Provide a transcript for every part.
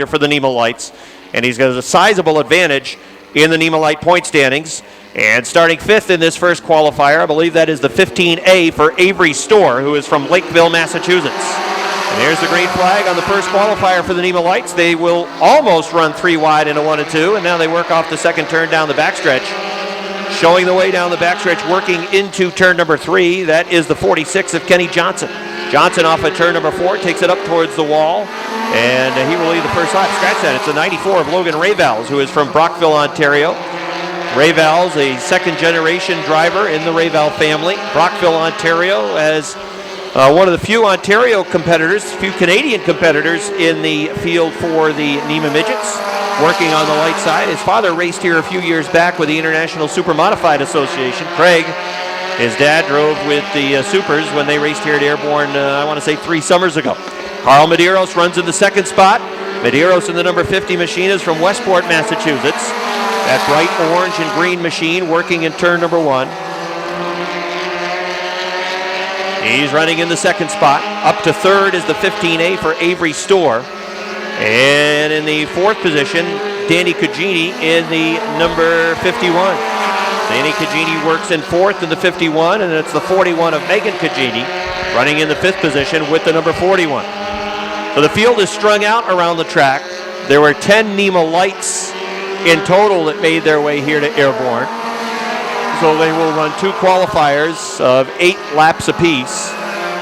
for the NEMA Lites, and he's got a sizable advantage in the NEMA Lite point standings. And starting fifth in this first qualifier, I believe that is the 15A for Avery Storr, who is from Lakeville, Massachusetts. And there's the green flag on the first qualifier for the NEMA Lites. They will almost run 3 wide into 1 and 2, and now they work off the second turn down the backstretch. Showing the way down the backstretch, working into turn number 3, that is the 46 of Kenny Johnson. Johnson off at turn number 4, takes it up towards the wall, and he will lead the first lap. Scratch that, it's the 94 of Logan Rayvals, who is from Brockville, Ontario. Rayvals, a second-generation driver in the Rayval family. Brockville, Ontario, as one of the few Ontario competitors, few Canadian competitors in the field for the NEMA Midgets, working on the light side. His father raced here a few years back with the International Super Modified Association. Craig, his dad, drove with the Supers when they raced here at Airborne, I want to say 3 summers ago. Carl Medeiros runs in the second spot. Medeiros in the number 50 machine is from Westport, Massachusetts. That bright orange and green machine working in turn number 1. He's running in the second spot. Up to third is the 15A for Avery Storr. And in the fourth position, Danny Cugini in the number 51. Danny Cugini works in fourth in the 51, and it's the 41 of Megan Cugini running in the fifth position with the number 41. So the field is strung out around the track. There were 10 NEMA Lites in total that made their way here to Airborne. So they will run 2 qualifiers of 8 laps apiece.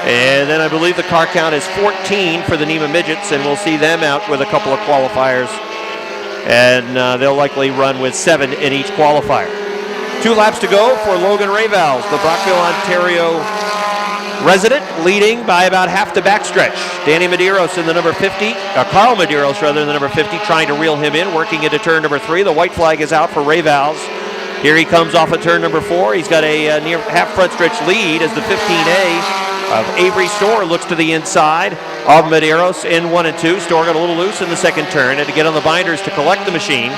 And then I believe the car count is 14 for the NEMA Midgets, and we'll see them out with a couple of qualifiers. And they'll likely run with 7 in each qualifier. 2 laps to go for Logan Rayvals, the Brockville, Ontario resident, leading by about half the backstretch. Danny Medeiros in the number 50, Carl Medeiros rather, in the number 50, trying to reel him in, working into turn number 3. The white flag is out for Rayvals. Here he comes off of turn number 4. He's got a near half front stretch lead as the 15A of Avery Storr looks to the inside of Medeiros in 1 and 2. Storr got a little loose in the second turn, had to get on the binders to collect the machine.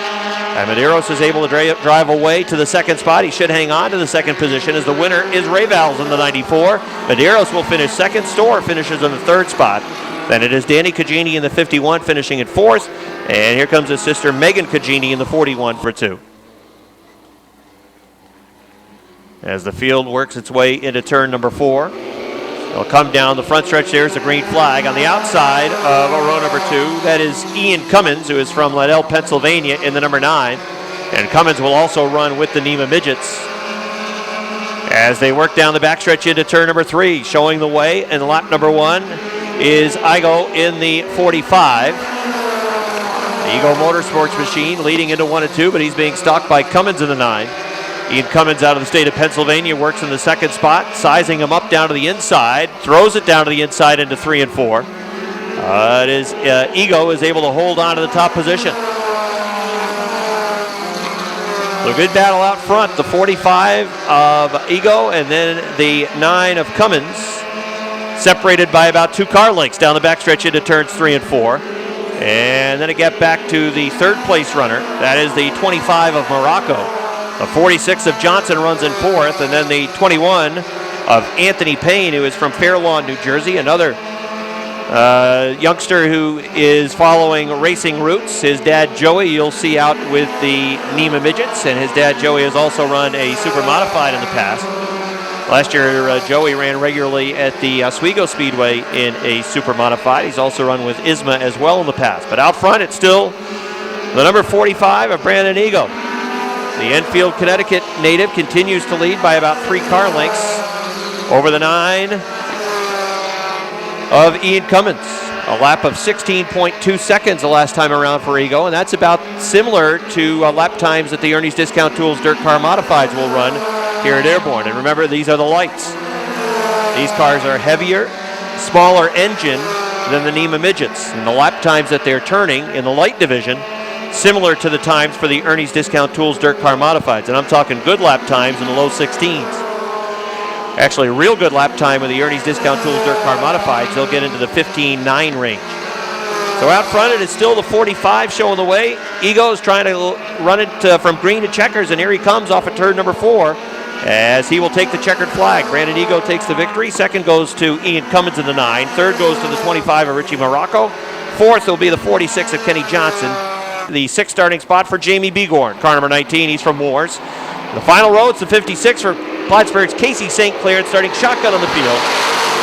And Medeiros is able to drive away to the second spot. He should hang on to the second position as the winner is Rayvals in the 94. Medeiros will finish second. Storr finishes in the third spot. Then it is Danny Cugini in the 51 finishing in fourth. And here comes his sister Megan Cugini in the 41 for 2. As the field works its way into turn number 4. They'll come down the front stretch. There's the green flag on the outside of row number 2. That is Ian Cummins, who is from Liddell, Pennsylvania, in the number 9. And Cummins will also run with the NEMA Midgets as they work down the backstretch into turn number 3. Showing the way in lap number 1 is Igo in the 45. The Igo Motorsports machine leading into 1 and 2, but he's being stalked by Cummins in the 9. Ian Cummins out of the state of Pennsylvania works in the second spot, sizing him up down to the inside, throws it down to the inside into 3 and 4. Ego is able to hold on to the top position. So good battle out front, the 45 of Ego and then the 9 of Cummins, separated by about 2 car lengths down the backstretch into turns 3 and 4. And then it got back to the third place runner, that is the 25 of Morocco. The 46 of Johnson runs in fourth, and then the 21 of Anthony Payne, who is from Fair Lawn, New Jersey, another youngster who is following racing roots. His dad, Joey, you'll see out with the NEMA Midgets, and his dad, Joey, has also run a Super Modified in the past. Last year, Joey ran regularly at the Oswego Speedway in a Super Modified. He's also run with ISMA as well in the past. But out front, it's still the number 45 of Brandon Ego. The Enfield, Connecticut native continues to lead by about 3 car lengths over the 9 of Ian Cummins. A lap of 16.2 seconds the last time around for Ego, and that's about similar to lap times that the Ernie's Discount Tools Dirt Car Modifieds will run here at Airborne. And remember, these are the lights. These cars are heavier, smaller engine than the NEMA Midgets. And the lap times that they're turning in the light division, similar to the times for the Ernie's Discount Tools Dirt Car Modifieds. And I'm talking good lap times in the low 16s. Actually, a real good lap time with the Ernie's Discount Tools Dirt Car Modifieds. They'll get into the 15.9 range. So out front, it is still the 45 showing the way. Ego is trying to run it from green to checkers, and here he comes off at turn number 4 as he will take the checkered flag. Brandon Ego takes the victory. Second goes to Ian Cummins in the 9. Third goes to the 25 of Richie Morocco. Fourth will be the 46 of Kenny Johnson. The sixth starting spot for Jamie Begorn, car number 19. He's from Moores. The final row, it's the 56 for Plattsburgh's Casey St. Clair, starting shotgun on the field.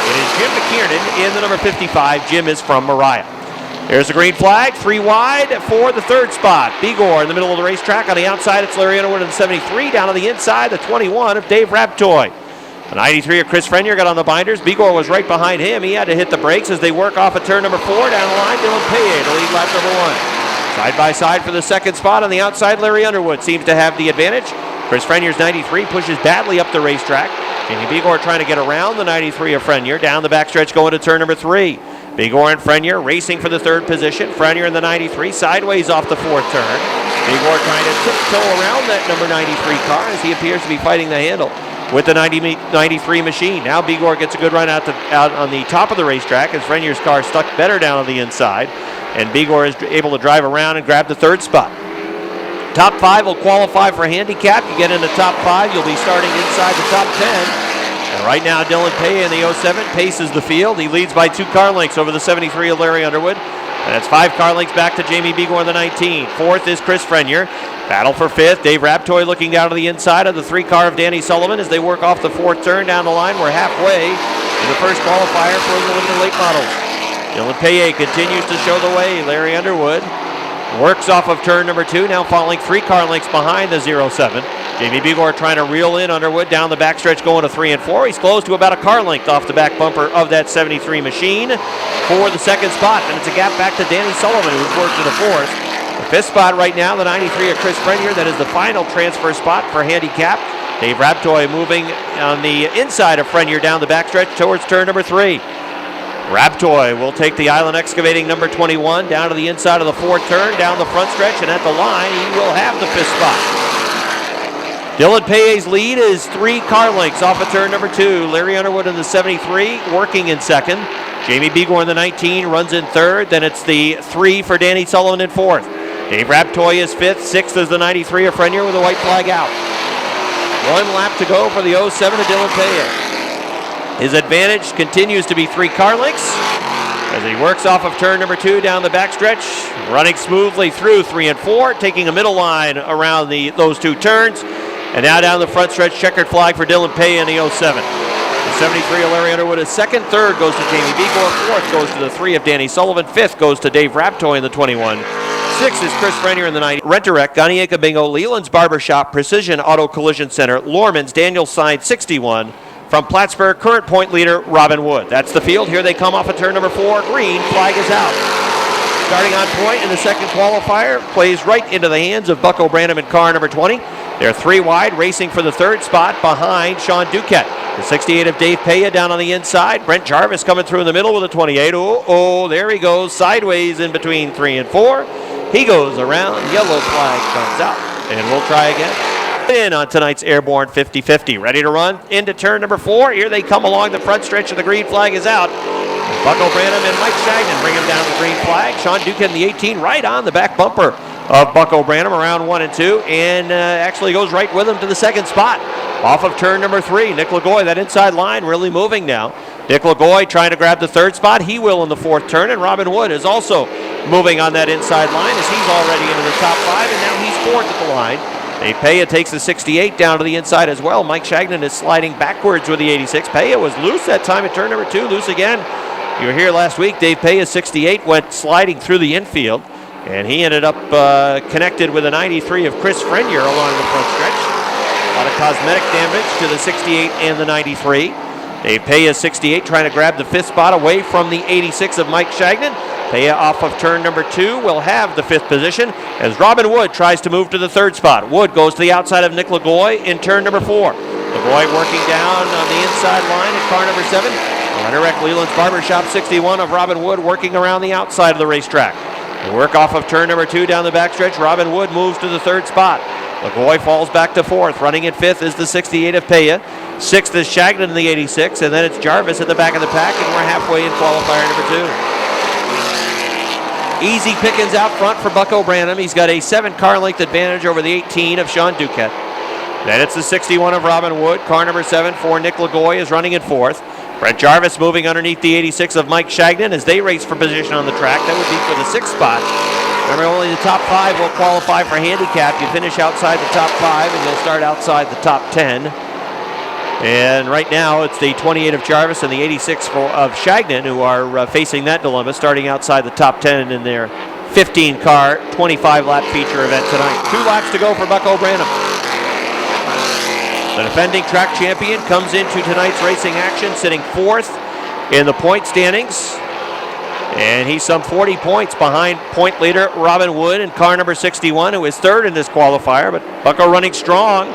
It is Jim McKiernan in the number 55. Jim is from Mariah. There's the green flag, 3 wide for the third spot. Begor in the middle of the racetrack. On the outside, it's Larry Underwood in the 73. Down on the inside, the 21 of Dave Raptoy. The 93 of Chris Frenier got on the binders. Begor was right behind him. He had to hit the brakes as they work off of turn number 4. Down the line, Dylan Paye to lead lap number 1. Side by side for the second spot. On the outside, Larry Underwood seems to have the advantage. Chris Frenier's 93 pushes badly up the racetrack. Jamie Begor trying to get around the 93 of Frenier. Down the backstretch going to turn number 3. Begor and Frenier racing for the third position. Frenier in the 93 sideways off the fourth turn. Begor trying to tiptoe around that number 93 car as he appears to be fighting the handle with the 93 machine. Now Begor gets a good run out on the top of the racetrack as Frenier's car stuck better down on the inside. And Begor is able to drive around and grab the third spot. Top 5 will qualify for handicap. You get into top 5, you'll be starting inside the top 10. And right now, Dylan Paye in the 07 paces the field. He leads by 2 car lengths over the 73 of Larry Underwood. And it's 5 car lengths back to Jamie Begor in the 19. Fourth is Chris Frenier. Battle for fifth. Dave Raptoy looking down to the inside of the 3 car of Danny Sullivan as they work off the fourth turn down the line. We're halfway in the first qualifier for the limited late models. Dylan Paye continues to show the way. Larry Underwood works off of turn number 2, now falling 3 car lengths behind the 07. Jamie Begor trying to reel in Underwood down the backstretch going to 3 and 4. He's close to about a car length off the back bumper of that 73 machine for the second spot. And it's a gap back to Danny Sullivan, who's worked to the fourth. The fifth spot right now, the 93 of Chris Frenier. That is the final transfer spot for handicap. Dave Raptoy moving on the inside of Frenier down the backstretch towards turn number 3. Raptoy will take the Island Excavating number 21 down to the inside of the fourth turn, down the front stretch, and at the line, he will have the fifth spot. Dylan Paye's lead is 3 car lengths off of turn number 2. Larry Underwood in the 73, working in second. Jamie Begor in the 19 runs in third. Then it's the 3 for Danny Sullivan in fourth. Dave Raptoy is fifth. Sixth is the 93 of Frenier with a white flag out. 1 lap to go for the 07 of Dylan Paye. His advantage continues to be 3 car lengths as he works off of turn number 2 down the backstretch, running smoothly through 3 and 4, taking a middle line around those 2 turns. And now down the front stretch, checkered flag for Dylan Paye in the 07. The 73 of Larry Underwood is second. Third goes to Jamie Begor. Fourth goes to the 3 of Danny Sullivan. Fifth goes to Dave Raptoy in the 21. Sixth is Chris Frenier in the 90. Rent-A-Wreck, Gonieka Bingo, Leland's Barbershop, Precision Auto Collision Center, Lorman's, Daniel Sign 61. From Plattsburgh, current point leader, Robin Wood. That's the field. Here they come off of turn number 4. Green flag is out. Starting on point in the second qualifier, plays right into the hands of Buck O'Brien in car number 20. They're 3 wide, racing for the third spot behind Sean Duquette. The 68 of Dave Paye down on the inside. Brent Jarvis coming through in the middle with a 28. Oh, there he goes, sideways in between 3 and 4. He goes around, yellow flag comes out, and we'll try again. In on tonight's Airborne 50-50. Ready to run into turn number 4. Here they come along the front stretch, and the green flag is out. Buck O'Brien and Mike Shagnon bring him down the green flag. Sean Duquette in the 18 right on the back bumper of Buck O'Brien around 1 and 2, and actually goes right with him to the second spot. Off of turn number 3, Nick Lagoy, that inside line really moving now. Nick Lagoy trying to grab the third spot. He will in the fourth turn, and Robin Wood is also moving on that inside line as he's already into the top 5, and now he's fourth at the line. Dave Paye takes the 68 down to the inside as well. Mike Shagnon is sliding backwards with the 86. Paye was loose that time at turn number 2, loose again. You were here last week. Dave Paye's 68 went sliding through the infield, and he ended up connected with a 93 of Chris Frenier along the front stretch. A lot of cosmetic damage to the 68 and the 93. Dave Paye 68 trying to grab the fifth spot away from the 86 of Mike Shagnon. Paye off of turn number 2 will have the fifth position as Robin Wood tries to move to the third spot. Wood goes to the outside of Nick Lagoy in turn number 4. Lagoy working down on the inside line at car number 7. Rent-A-Wreck Leland's Barbershop 61 of Robin Wood working around the outside of the racetrack. They work off of turn number 2 down the backstretch. Robin Wood moves to the third spot. Lagoy falls back to 4th. Running in 5th is the 68 of Paye. 6th is Shagnon in the 86, and then it's Jarvis at the back of the pack, and we're halfway in qualifier number 2. Easy pickings out front for Buck O'Brien. He's got a 7 car length advantage over the 18 of Sean Duquette. Then it's the 61 of Robin Wood. Car number 7 for Nick Lagoy is running in 4th. Brent Jarvis moving underneath the 86 of Mike Shagnon as they race for position on the track. That would be for the 6th spot. Remember, only the top 5 will qualify for handicap. You finish outside the top 5 and you'll start outside the top 10. And right now it's the 28 of Jarvis and the 86 of Shagnon who are facing that dilemma, starting outside the top 10 in their 15-car, 25-lap feature event tonight. 2 laps to go for Buck O'Branham. The defending track champion comes into tonight's racing action sitting 4th in the point standings. And he's some 40 points behind point leader Robin Wood in car number 61, who is 3rd in this qualifier. But Bucko running strong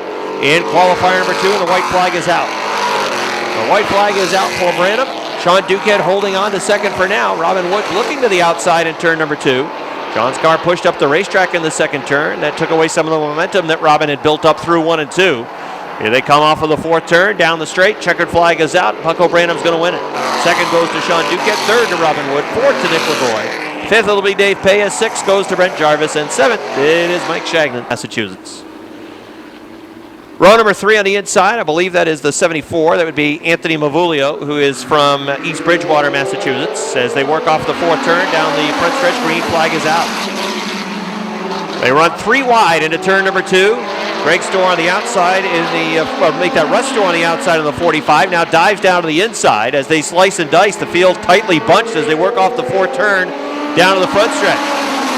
in qualifier number 2, and the white flag is out. The white flag is out for Branham. Sean Duquette holding on to 2nd for now. Robin Wood looking to the outside in turn number 2. John's car pushed up the racetrack in the 2nd turn. That took away some of the momentum that Robin had built up through 1 and 2. Here they come off of the 4th turn, down the straight. Checkered flag is out. Bucko Branham's going to win it. 2nd goes to Sean Duquette. 3rd to Robin Wood. 4th to Nick LaVoy. 5th it'll be Dave Paya. 6th goes to Brent Jarvis. And 7th it is Mike Shagnon, Massachusetts. Row number 3 on the inside, I believe that is the 74. That would be Anthony Mavulio, who is from East Bridgewater, Massachusetts. As they work off the 4th turn, down the front stretch, green flag is out. They run 3 wide into turn number 2. Greg Storr on the outside in the, make that Russ Storr on the outside of the 45. Now dives down to the inside as they slice and dice. The field tightly bunched as they work off the 4th turn down to the front stretch.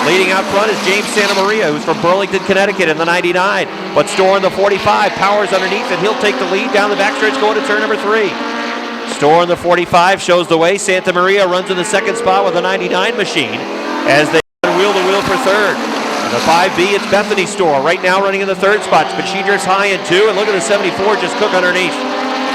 Leading out front is James Santa Maria, who's from Burlington, Connecticut in the 99. But Storr in the 45 powers underneath, and he'll take the lead down the backstretch going to turn number 3. Storr in the 45 shows the way. Santa Maria runs in the 2nd spot with a 99 machine as they run wheel to wheel for 3rd. In the 5B, it's Bethany Storr right now running in the 3rd spot, but she drifts high in 2, and look at the 74 just cook underneath.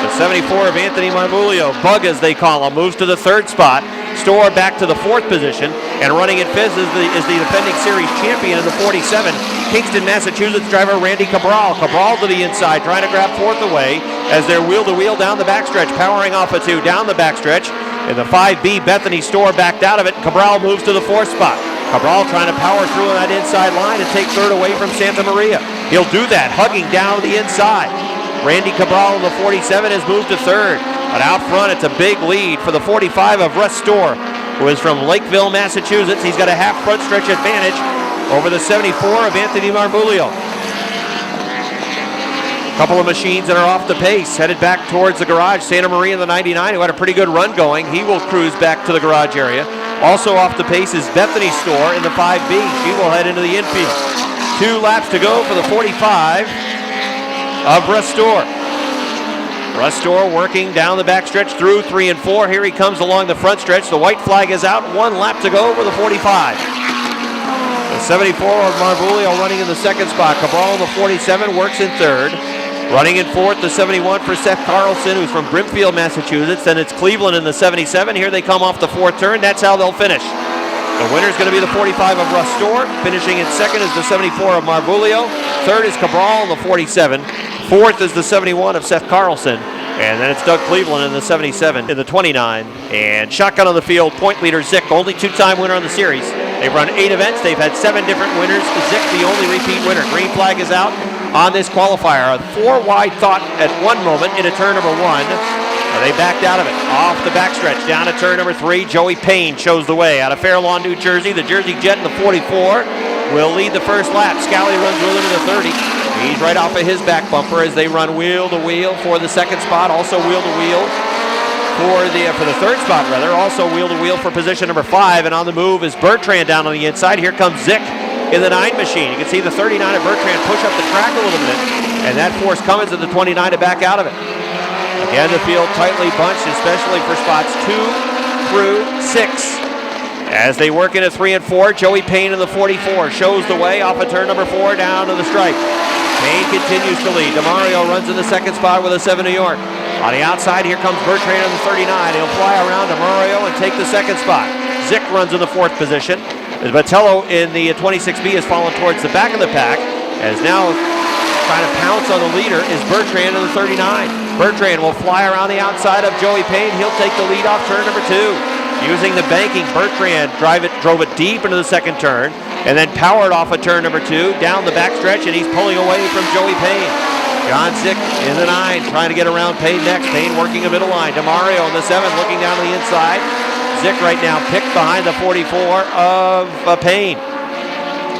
The 74 of Anthony Marmulio, Bug as they call him, moves to the 3rd spot. Storr back to the 4th position, and running in 5th is the defending series champion in the 47, Kingston, Massachusetts driver Randy Cabral. Cabral to the inside, trying to grab 4th away as they're wheel-to-wheel down the backstretch, powering off a 2 down the backstretch. In the 5B, Bethany Storr backed out of it, and Cabral moves to the 4th spot. Cabral trying to power through on that inside line and take 3rd away from Santa Maria. He'll do that, hugging down the inside. Randy Cabral in the 47 has moved to 3rd. But out front, it's a big lead for the 45 of Russ Storr, who is from Lakeville, Massachusetts. He's got a half front stretch advantage over the 74 of Anthony Marmulio. A couple of machines that are off the pace, headed back towards the garage. Santa Maria in the 99, who had a pretty good run going. He will cruise back to the garage area. Also off the pace is Bethany Storr in the 5B. She will head into the infield. 2 laps to go for the 45 of Russ Storr. Russ Storr working down the backstretch through 3 and 4. Here he comes along the front stretch. The white flag is out. 1 lap to go for the 45. The 74 of Marvulio running in the 2nd spot. Cabral in the 47 works in 3rd. Running in 4th, the 71 for Seth Carlson, who's from Brimfield, Massachusetts. Then it's Cleveland in the 77. Here they come off the 4th turn. That's how they'll finish. The winner's going to be the 45 of Russ Storr. Finishing in 2nd is the 74 of Marvulio. 3rd is Cabral in the 47. 4th is the 71 of Seth Carlson. And then it's Doug Cleveland in the 77, in the 29. And shotgun on the field, point leader Zick, only 2-time winner on the series. They've run 8 events. They've had 7 different winners. Zick, the only repeat winner. Green flag is out on this qualifier. A 4-wide thought at one moment into turn number 1. They backed out of it. Off the backstretch, down to turn number 3. Joey Payne shows the way. Out of Fair Lawn, New Jersey, the Jersey Jet in the 44 will lead the first lap. Scally runs with him in the 30. He's right off of his back bumper as they run wheel to wheel for the 2nd spot. Also wheel to wheel for the 3rd spot, rather. Also wheel to wheel for position number 5. And on the move is Bertrand down on the inside. Here comes Zick in the 9 machine. You can see the 39 of Bertrand push up the track a little bit. And that forced Cummins in the 29 to back out of it. Again, the field tightly bunched, especially for spots 2 through 6. As they work into 3 and 4, Joey Payne in the 44 shows the way off of turn number 4 down to the stripe. Payne continues to lead. DeMario runs in the 2nd spot with a 7 New York. On the outside, here comes Bertrand in the 39. He'll fly around DeMario and take the 2nd spot. Zick runs in the 4th position. Batello in the 26B has fallen towards the back of the pack. As now trying to pounce on the leader is Bertrand in the 39. Bertrand will fly around the outside of Joey Payne. He'll take the lead off turn number 2. Using the banking, Bertrand drove it deep into the 2nd turn and then powered off of turn number 2 down the backstretch, and he's pulling away from Joey Payne. John Zick in the 9, trying to get around Payne next. Payne working a middle line. DeMario in the 7, looking down to the inside. Zick right now picked behind the 44 of Payne.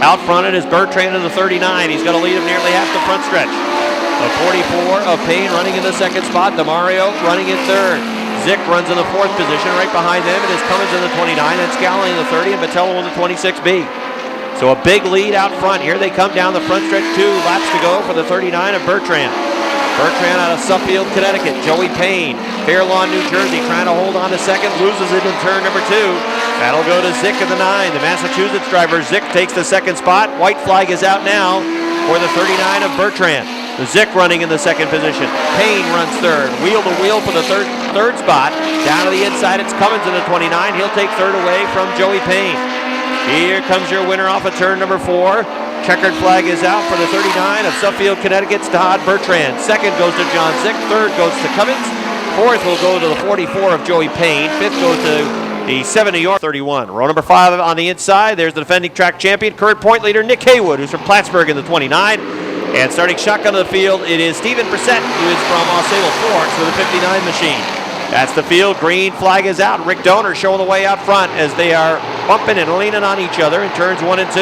Out front it is Bertrand in the 39. He's got a lead of nearly half the front stretch. The 44 of Payne running in the 2nd spot. DeMario running in 3rd. Zick runs in the 4th position. Right behind them it is Cummins in the 29, and Scally in the 30, and Vitello in the 26B. So a big lead out front. Here they come down the front stretch. 2 laps to go for the 39 of Bertrand. Bertrand out of Suffield, Connecticut. Joey Payne, Fair Lawn, New Jersey, trying to hold on to 2nd, loses it in turn number 2. That'll go to Zick in the 9. The Massachusetts driver, Zick, takes the 2nd spot. White flag is out now for the 39 of Bertrand. Zick running in the 2nd position. Payne runs 3rd. Wheel to wheel for the third spot. Down to the inside, it's Cummins in the 29. He'll take 3rd away from Joey Payne. Here comes your winner off of turn number 4. Checkered flag is out for the 39 of Suffield, Connecticut's Todd Bertrand. 2nd goes to John Zick. 3rd goes to Cummins. 4th will go to the 44 of Joey Payne. 5th goes to the 7 New York 31. Row number 5 on the inside. There's the defending track champion, current point leader Nick Haywood, who's from Plattsburgh in the 29. And starting shotgun of the field, it is Stephen Brissett, who is from Osceola Forks with a 59 machine. That's the field. Green flag is out. Rick Donor showing the way out front as they are bumping and leaning on each other in turns 1 and 2.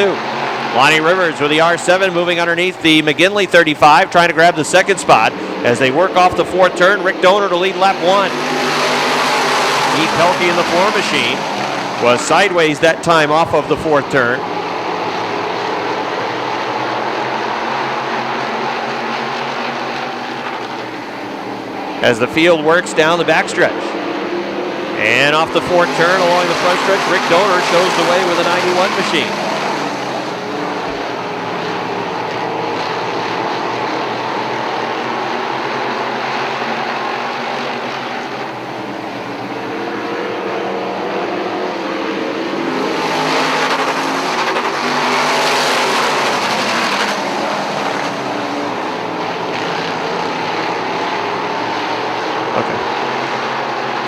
Lonnie Rivers with the R7 moving underneath the McGinley 35, trying to grab the 2nd spot as they work off the 4th turn. Rick Donor to lead lap 1. Keith Pelkey in the 4 machine was sideways that time off of the 4th turn. As the field works down the backstretch. And off the 4th turn along the front stretch, Rick Donor shows the way with a 91 machine.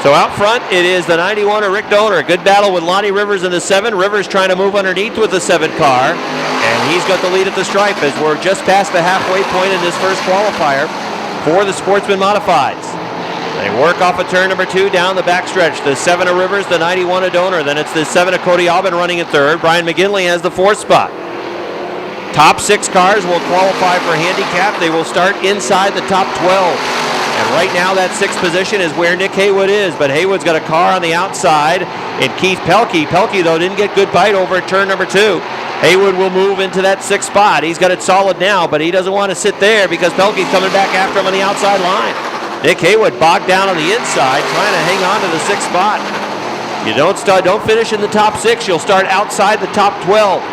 So out front, it is the 91 of Rick Donor. Good battle with Lonnie Rivers in the 7. Rivers trying to move underneath with the 7 car. And he's got the lead at the stripe as we're just past the halfway point in this first qualifier for the Sportsman Modifieds. They work off of turn number 2 down the backstretch. The 7 of Rivers, the 91 of Donor. Then it's the 7 of Cody Albin running in 3rd. Brian McGinley has the 4th spot. Top 6 cars will qualify for handicap. They will start inside the top 12. And right now that 6th position is where Nick Haywood is, but Haywood's got a car on the outside, and Keith Pelkey. Pelkey, though, didn't get good bite over at turn number 2. Haywood will move into that 6th spot. He's got it solid now, but he doesn't want to sit there because Pelkey's coming back after him on the outside line. Nick Haywood bogged down on the inside, trying to hang on to the 6th spot. You don't finish in the top 6, you'll start outside the top 12.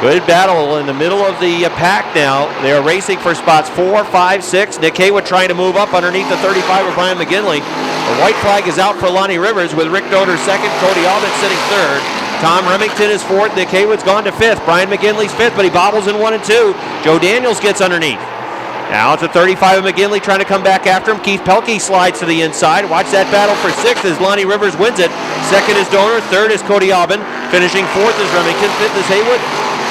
Good battle in the middle of the pack now. They are racing for spots 4, 5, 6. Nick Haywood trying to move up underneath the 35 of Brian McGinley. The white flag is out for Lonnie Rivers with Rick Donor 2nd, Cody Albin sitting 3rd. Tom Remington is 4th. Nick Haywood's gone to 5th. Brian McGinley's 5th, but he bobbles in 1 and 2. Joe Daniels gets underneath. Now it's a 35 of McGinley trying to come back after him. Keith Pelkey slides to the inside. Watch that battle for 6th as Lonnie Rivers wins it. 2nd is Donor. 3rd is Cody Albin. Finishing 4th is Remington. 5th is Haywood.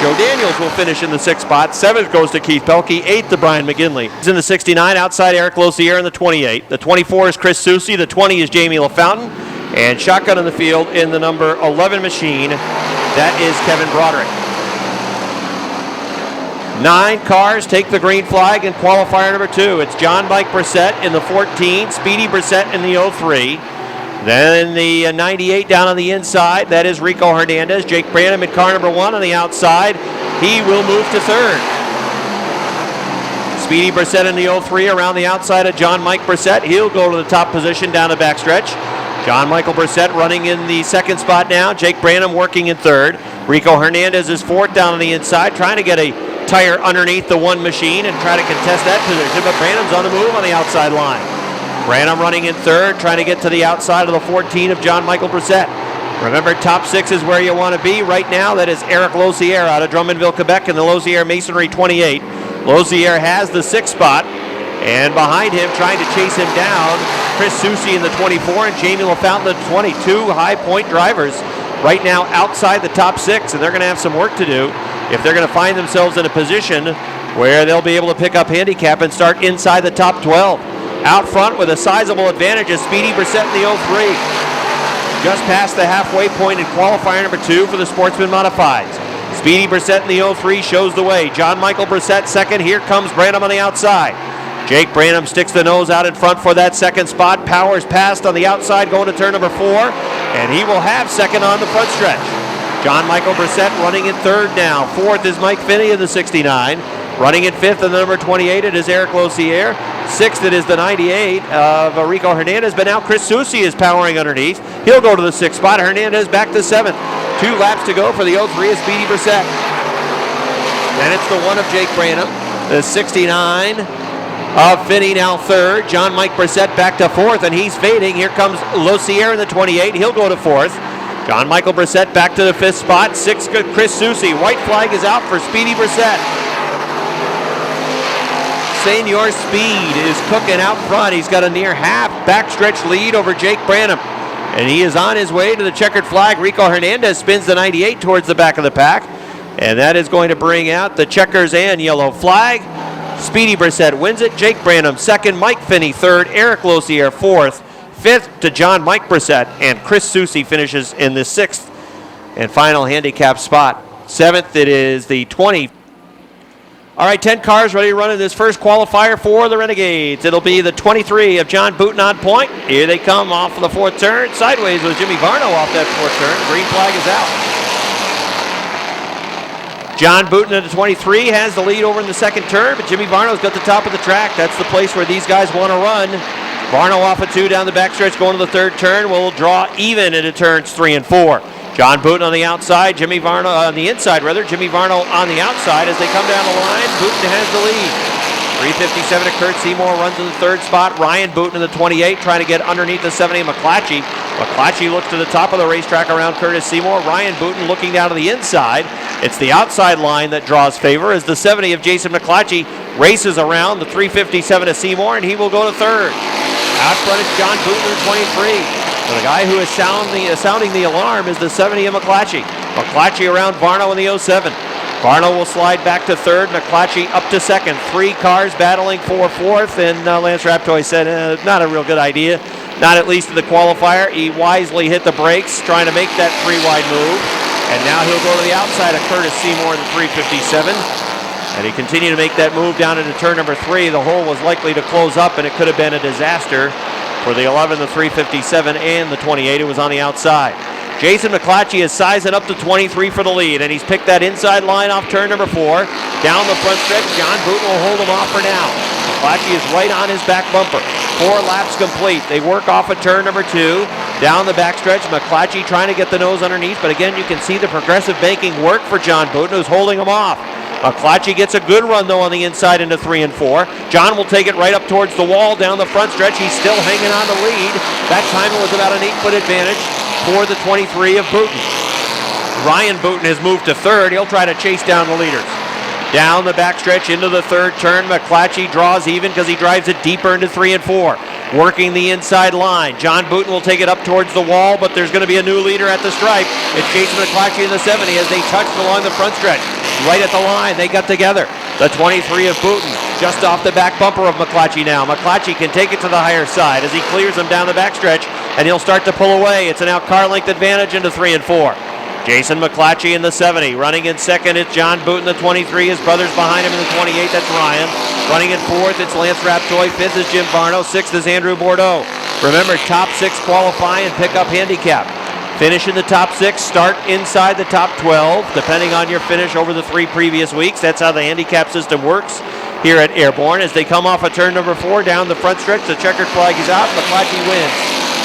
Joe Daniels will finish in the 6th spot. 7th goes to Keith Pelkey. 8th to Brian McGinley. He's in the 69 outside Eric Losier in the 28. The 24 is Chris Soucy. The 20 is Jamie LaFountain. And shotgun in the field in the number 11 machine. That is Kevin Broderick. 9 cars take the green flag in qualifier number 2. It's John Mike Brissett in the 14. Speedy Brissett in the 03. Then the 98 down on the inside, that is Rico Hernandez. Jake Branham in car number 1 on the outside. He will move to 3rd. Speedy Brissett in the 03 around the outside of John Mike Brissett. He'll go to the top position down the backstretch. John Michael Brissett running in the 2nd spot now. Jake Branham working in 3rd. Rico Hernandez is 4th down on the inside, trying to get a tire underneath the 1 machine and try to contest that position, but Branham's on the move on the outside line. Branham running in 3rd, trying to get to the outside of the 14 of John Michael Brissett. Remember, top 6 is where you want to be right now. That is Eric Losier out of Drummondville, Quebec in the Losier Masonry 28. Losier has the 6th spot, and behind him, trying to chase him down, Chris Soucy in the 24 and Jamie LaFountain in the 22 high point drivers right now outside the top 6, and they're going to have some work to do if they're going to find themselves in a position where they'll be able to pick up handicap and start inside the top 12. Out front with a sizable advantage is Speedy Brissett in the 03. Just past the halfway point in qualifier number 2 for the Sportsman Modifieds. Speedy Brissett in the 03 shows the way. John Michael Brissett second. Here comes Branham on the outside. Jake Branham sticks the nose out in front for that second spot. Powers past on the outside going to turn number 4. And he will have second on the front stretch. John Michael Brissett running in third now. Fourth is Mike Finney in the 69. Running in fifth in the number 28, it is Eric Losier. Sixth, it is the 98 of Rico Hernandez. But now Chris Soucy is powering underneath. He'll go to the 6th spot. Hernandez back to 7th. 2 laps to go for the 03 is Speedy Brissett. And it's the 1 of Jake Branham. The 69 of Finney now 3rd. John Mike Brissett back to 4th, and he's fading. Here comes Losier in the 28. He'll go to 4th. John Michael Brissett back to the 5th spot. 6th, Chris Soucy. White flag is out for Speedy Brissett. Senior Speed is cooking out front. He's got a near half backstretch lead over Jake Branham. And he is on his way to the checkered flag. Rico Hernandez spins the 98 towards the back of the pack. And that is going to bring out the checkers and yellow flag. Speedy Brissett wins it. Jake Branham 2nd. Mike Finney 3rd. Eric Losier 4th. 5th to John Mike Brissett. And Chris Soucy finishes in the 6th and final handicap spot. 7th, it is the 20. All right, 10 cars ready to run in this first qualifier for the Renegades. It'll be the 23 of John Booten on point. Here they come off of the 4th turn. Sideways with Jimmy Varno off that 4th turn. Green flag is out. John Booten at the 23 has the lead over in the 2nd turn, but Jimmy Varno's got the top of the track. That's the place where these guys want to run. Varno off of 2 down the backstretch going to the 3rd turn. Will draw even into turns 3 and 4. John Booten on the outside, Jimmy Varno on the inside, Jimmy Varno on the outside. As they come down the line, Booten has the lead. 3:57 to Kurt Seymour runs in the 3rd spot. Ryan Booten in the 28 trying to get underneath the 70 of McClatchy. McClatchy looks to the top of the racetrack around Curtis Seymour. Ryan Booten looking down to the inside. It's the outside line that draws favor as the 70 of Jason McClatchy races around the 3:57 of Seymour, and he will go to 3rd. Out front is John Booten in the 23. So the guy who is sounding the alarm is the 70 of McClatchy. McClatchy around Varno in the 07. Varno will slide back to 3rd. McClatchy up to 2nd. 3 cars battling for 4th, and Lance Raptoy said not a real good idea. Not at least in the qualifier. He wisely hit the brakes trying to make that 3-wide move. And now he'll go to the outside of Curtis Seymour in the 3:57. And he continued to make that move down into turn number 3. The hole was likely to close up, and it could have been a disaster for the 11, the 3:57, and the 28. It was on the outside. Jason McClatchy is sizing up to 23 for the lead, and he's picked that inside line off turn number 4. Down the front stretch, John Booten will hold him off for now. McClatchy is right on his back bumper. 4 laps complete. They work off of turn number 2. Down the backstretch, McClatchy trying to get the nose underneath, but again, you can see the progressive banking work for John Booten, who's holding him off. McClatchy gets a good run, though, on the inside into 3 and 4. John will take it right up towards the wall down the front stretch. He's still hanging on the lead. That time it was about an 8-foot advantage for the 23 of Booten. Ryan Booten has moved to 3rd. He'll try to chase down the leaders. Down the backstretch into the 3rd turn. McClatchy draws even because he drives it deeper into 3 and 4. Working the inside line. John Booten will take it up towards the wall, but there's going to be a new leader at the stripe. It's Jason McClatchy in the 70 as they touch along the front stretch. Right at the line, they got together. The 23 of Booten just off the back bumper of McClatchy now. McClatchy can take it to the higher side as he clears them down the backstretch, and he'll start to pull away. It's an out car length advantage into 3 and 4. Jason McClatchy in the 70. Running in 2nd, it's John Booten, the 23. His brother's behind him in the 28. That's Ryan. Running in 4th, it's Lance Raptoy. 5th is Jim Varno. 6th is Andrew Bordeaux. Remember, top 6 qualify and pick up handicap. Finish in the top 6, start inside the top 12, depending on your finish over the 3 previous weeks. That's how the handicap system works here at Airborne. As they come off of turn number 4 down the front stretch, the checkered flag is out. McClatchy wins.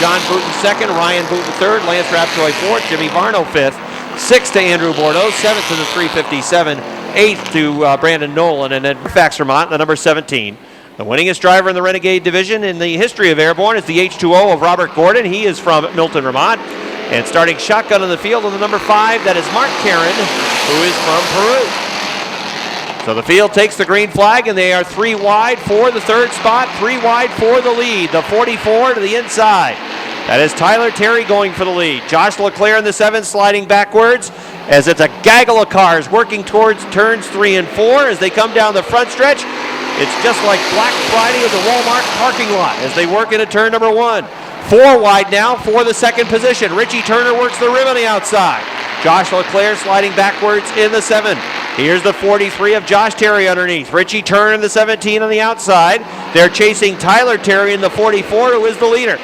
John Booten 2nd, Ryan Booten 3rd, Lance Raptoy 4th, Jimmy Varno 5th, 6th to Andrew Bordeaux, 7th to the 3:57, 8th to Brandon Nolan, and then Fax Vermont, the number 17. The winningest driver in the Renegade division in the history of Airborne is the H2O of Robert Gordon. He is from Milton, Vermont. And starting shotgun in the field on the number 5, that is Mark Karen, who is from Peru. So the field takes the green flag, and they are 3 wide for the 3rd spot, 3 wide for the lead. The 44 to the inside. That is Tyler Terry going for the lead. Josh LeClaire in the 7 sliding backwards. as it's a gaggle of cars working towards turns 3 and 4 as they come down the front stretch. It's just like Black Friday at the Walmart parking lot as they work into turn number 1. 4 wide now for the second position. Richie Turner works the rim on the outside. Josh Leclerc sliding backwards in the 7. Here's the 43 of Josh Terry underneath. Richie Turner in the 17 on the outside. They're chasing Tyler Terry in the 44, who is the leader.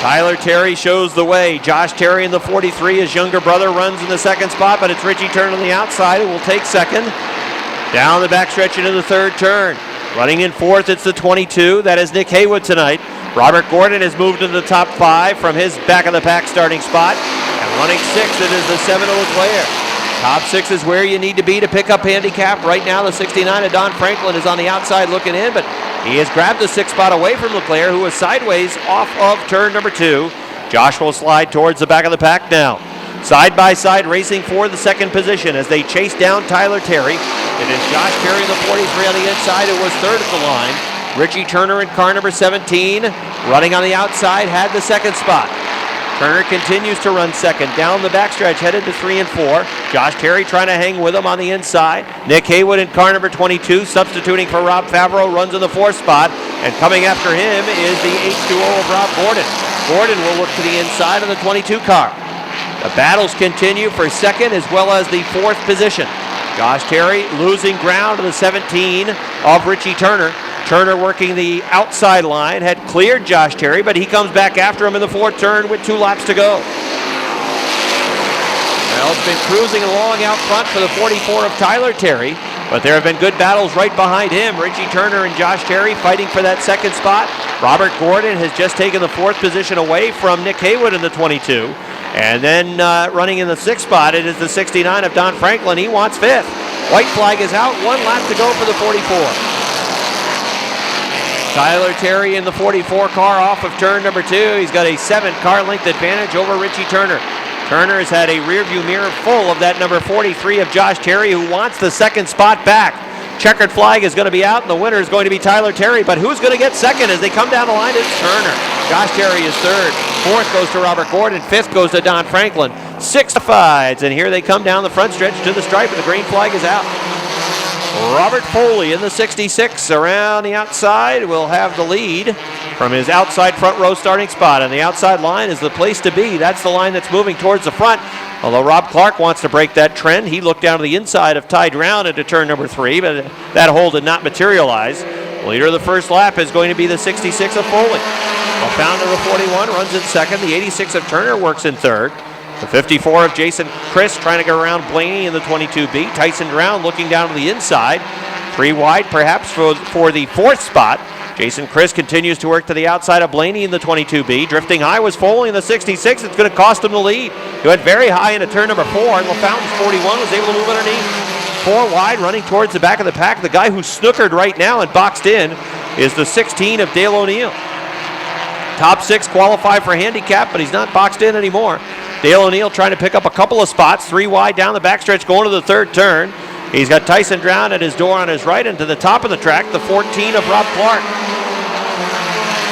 Tyler Terry shows the way. Josh Terry in the 43, his younger brother, runs in the second spot, but it's Richie Turner on the outside who will take second. Down the backstretch into the third turn. Running in fourth, it's the 22. That is Nick Haywood tonight. Robert Gordon has moved into the top 5 from his back-of-the-pack starting spot. And running 6th, it is the 7 of Leclerc. Top 6 is where you need to be to pick up handicap. Right now, the 69 of Don Franklin is on the outside looking in, but he has grabbed the 6th spot away from Leclerc, who is sideways off of turn number 2. Josh will slide towards the back of the pack now. Side by side racing for the second position as they chase down Tyler Terry. It is Josh Terry in the 43 on the inside who was third at the line. Richie Turner in car number 17, running on the outside, had the second spot. Turner continues to run second down the backstretch, headed to 3 and 4. Josh Terry trying to hang with him on the inside. Nick Haywood in car number 22, substituting for Rob Favreau, runs in the 4th spot. And coming after him is the H2O of Rob Gordon. Gordon will look to the inside of the 22 car. The battles continue for second as well as the 4th position. Josh Terry losing ground to the 17 of Richie Turner. Turner working the outside line, had cleared Josh Terry, but he comes back after him in the 4th turn with 2 laps to go. Well, it's been cruising along out front for the 44 of Tyler Terry, but there have been good battles right behind him. Richie Turner and Josh Terry fighting for that second spot. Robert Gordon has just taken the 4th position away from Nick Haywood in the 22. And then running in the 6th spot, it is the 69 of Don Franklin. He wants 5th. White flag is out, 1 lap to go for the 44. Tyler Terry in the 44 car off of turn number 2. He's got a 7 car length advantage over Richie Turner. Turner has had a rearview mirror full of that number 43 of Josh Terry, who wants the second spot back. Checkered flag is going to be out, and the winner is going to be Tyler Terry. But who's going to get second as they come down the line? It's Turner. Josh Terry is 3rd. 4th goes to Robert Gordon. 5th goes to Don Franklin. 6th fides, and here they come down the front stretch to the stripe, and the green flag is out. Robert Foley in the 66 around the outside will have the lead from his outside front row starting spot. And the outside line is the place to be. That's the line that's moving towards the front. Although Rob Clark wants to break that trend. He looked down to the inside of Ty Drown into turn number 3, but that hole did not materialize. The leader of the first lap is going to be the 66 of Foley. LaFountain of the 41 runs in 2nd. The 86 of Turner works in 3rd. The 54 of Jason Chris trying to go around Blaney in the 22B. Tyson Drown looking down to the inside. 3 wide perhaps for the 4th spot. Jason Chris continues to work to the outside of Blaney in the 22B. Drifting high was Foley in the 66. It's going to cost him the lead. He went very high into turn number 4, and LaFountain's 41 was able to move underneath. 4 wide running towards the back of the pack. The guy who's snookered right now and boxed in is the 16 of Dale O'Neill. Top 6 qualify for handicap, but he's not boxed in anymore. Dale O'Neill trying to pick up a couple of spots. 3 wide down the backstretch going to the 3rd turn. He's got Tyson Drown at his door on his right and to the top of the track, the 14 of Rob Clark.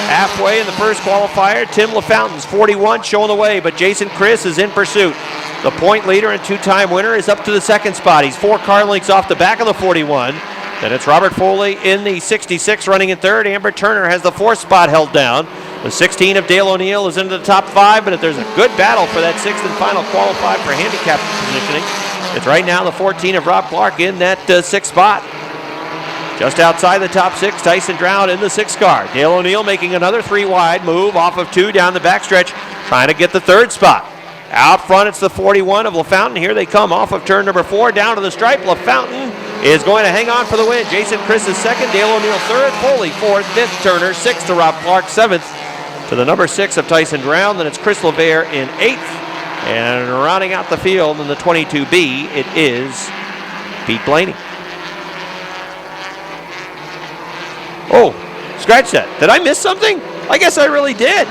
Halfway in the first qualifier, Tim LaFountain's 41 showing the way, but Jason Chris is in pursuit. The point leader and 2-time winner is up to the 2nd spot. He's 4 car lengths off the back of the 41. Then it's Robert Foley in the 66 running in 3rd. Amber Turner has the 4th spot held down. The 16 of Dale O'Neill is into the top 5, but there's a good battle for that 6th and final qualified for handicap positioning. It's right now the 14 of Rob Clark in that 6th spot. Just outside the top 6, Tyson Drown in the 6th car. Dale O'Neill making another 3 wide move off of 2 down the backstretch, trying to get the 3rd spot. Out front, it's the 41 of LaFountain. Here they come off of turn number 4 down to the stripe. LaFountain is going to hang on for the win. Jason Chris is 2nd, Dale O'Neill 3rd, Foley 4th, 5th Turner, 6th to Rob Clark, 7th to the number 6 of Tyson Drown. Then it's Chris LeVere in 8th. And rounding out the field in the 22B, it is Pete Blaney. Oh, scratch that. Did I miss something? I guess I really did.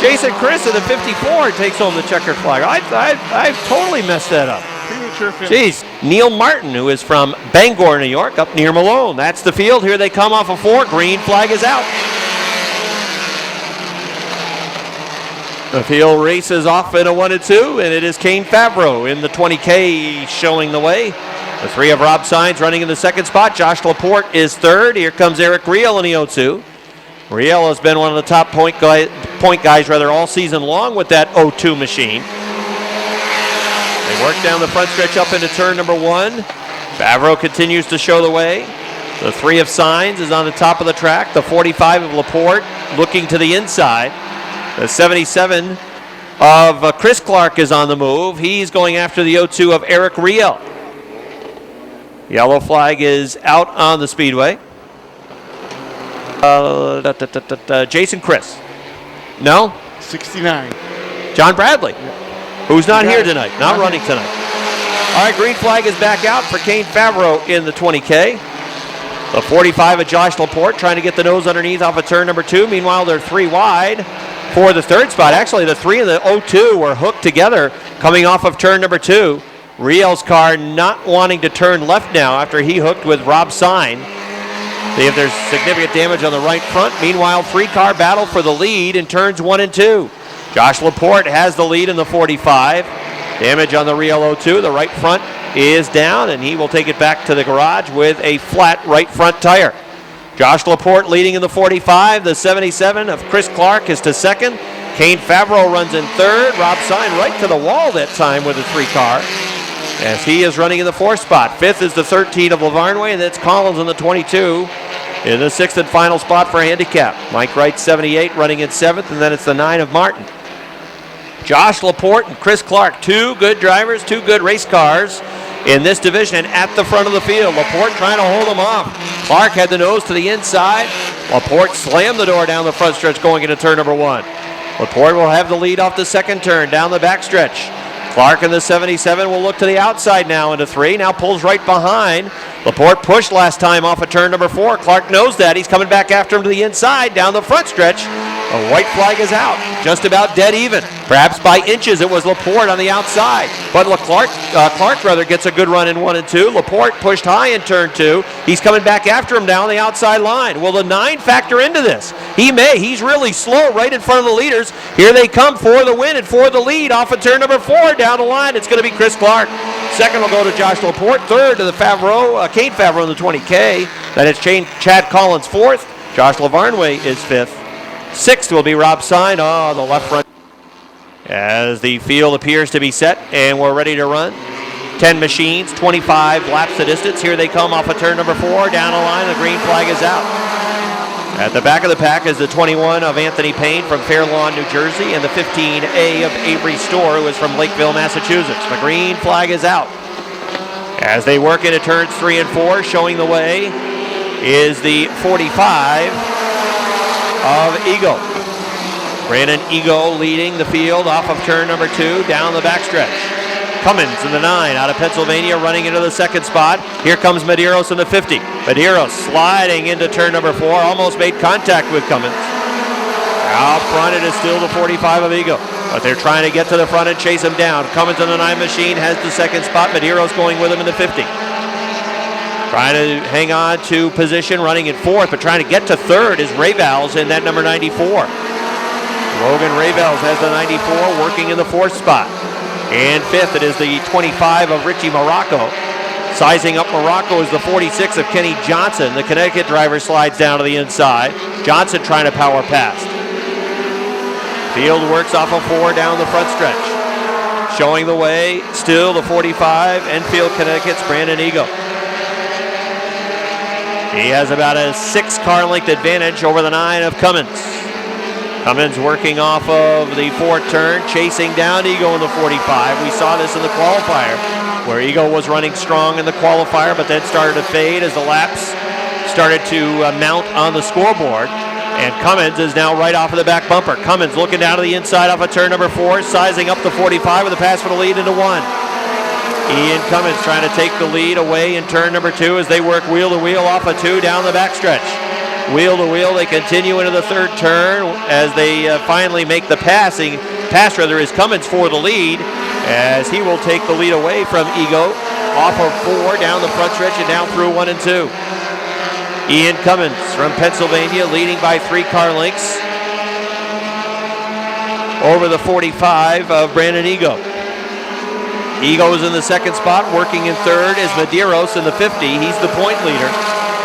Jason Chris in the 54 takes home the checkered flag. I totally messed that up. Jeez. Neil Martin, who is from Bangor, New York, up near Malone. That's the field. Here they come off of 4. Green flag is out. The field races off in a 1 and 2, and it is Kane Favreau in the 20K showing the way. The 3 of Rob Saenz running in the second spot. Josh Laporte is third. Here comes Eric Riel in the 0-2. Riel has been one of the top point guys all season long with that 0-2 machine. They work down the front stretch up into turn number 1. Favreau continues to show the way. The 3 of Saenz is on the top of the track. The 45 of Laporte looking to the inside. The 77 of Chris Clark is on the move. He's going after the 0-2 of Eric Riel. Yellow flag is out on the Speedway. Jason Chris. No? 69. John Bradley. Yeah. Who's not here tonight. Not running tonight. All right, green flag is back out for Kane Favreau in the 20K. The 45 of Josh Laporte trying to get the nose underneath off of turn number 2. Meanwhile, they're 3 wide for the third spot. Actually, the 3 and the 0-2 were hooked together coming off of turn number 2. Riel's car not wanting to turn left now after he hooked with Rob Saenz. See if there's significant damage on the right front. Meanwhile, 3-car battle for the lead in turns 1 and 2. Josh Laporte has the lead in the 45. Damage on the Riel 0-2. The right front is down, and he will take it back to the garage with a flat right front tire. Josh Laporte leading in the 45. The 77 of Chris Clark is to second. Kane Favreau runs in third. Rob Saenz right to the wall that time with a 3-car. As he is running in the 4th spot. 5th is the 13 of Lavarnway, and that's Collins in the 22. In the 6th and final spot for handicap. Mike Wright, 78, running in 7th, and then it's the 9 of Martin. Josh Laporte and Chris Clark, 2 good drivers, 2 good race cars in this division and at the front of the field. Laporte trying to hold him off. Clark had the nose to the inside. Laporte slammed the door down the front stretch going into turn number 1. Laporte will have the lead off the second turn down the back stretch. Clark in the 77 will look to the outside now into 3. Now pulls right behind. Laporte pushed last time off of turn number 4. Clark knows that. He's coming back after him to the inside down the front stretch. A white flag is out. Just about dead even. Perhaps by inches it was Laporte on the outside. But Clark gets a good run in 1 and 2. Laporte pushed high in turn 2. He's coming back after him down the outside line. Will the 9 factor into this? He may. He's really slow right in front of the leaders. Here they come for the win and for the lead off of turn number 4 down the line. It's going to be Chris Clark. Second will go to Josh Laporte. Third to the Kane Favreau in the 20K. Then it's Chad Collins 4th. Josh Lavarnway is 5th. 6th will be Rob Saenz. The left front. As the field appears to be set and we're ready to run. 10 machines, 25 laps the distance. Here they come off of turn number 4. Down the line, the green flag is out. At the back of the pack is the 21 of Anthony Payne from Fair Lawn, New Jersey, and the 15A of Avery Storr, who is from Lakeville, Massachusetts. The green flag is out. As they work into turns 3 and 4, showing the way is the 45 of Ego. Brandon Ego leading the field off of turn number 2 down the backstretch. Cummins in the 9 out of Pennsylvania running into the second spot. Here comes Medeiros in the 50. Medeiros sliding into turn number 4, almost made contact with Cummins. Out front it is still the 45 of Ego, but they're trying to get to the front and chase him down. Cummins in the 9 machine has the second spot. Medeiros going with him in the 50. Trying to hang on to position, running in 4th, but trying to get to 3rd is Rayvals in that number 94. Logan Rayvals has the 94 working in the 4th spot. And 5th, it is the 25 of Richie Morocco. Sizing up Morocco is the 46 of Kenny Johnson. The Connecticut driver slides down to the inside. Johnson trying to power past. Field works off of 4 down the front stretch. Showing the way, still the 45, Enfield, Connecticut's Brandon Ego. He has about a 6-car length advantage over the 9 of Cummins. Cummins working off of the 4th turn, chasing down Ego in the 45. We saw this in the qualifier, where Ego was running strong in the qualifier, but then started to fade as the laps started to mount on the scoreboard. And Cummins is now right off of the back bumper. Cummins looking down to the inside off of turn number 4, sizing up the 45 with a pass for the lead into 1. Ian Cummins trying to take the lead away in turn number 2 as they work wheel to wheel off of 2 down the backstretch. Wheel to wheel, they continue into the 3rd turn as they finally make the pass is Cummins for the lead as he will take the lead away from Ego off of 4 down the front stretch and down through 1 and 2. Ian Cummins from Pennsylvania leading by 3 car lengths over the 45 of Brandon Ego. Ego is in the second spot. Working in third is Medeiros in the 50. He's the point leader.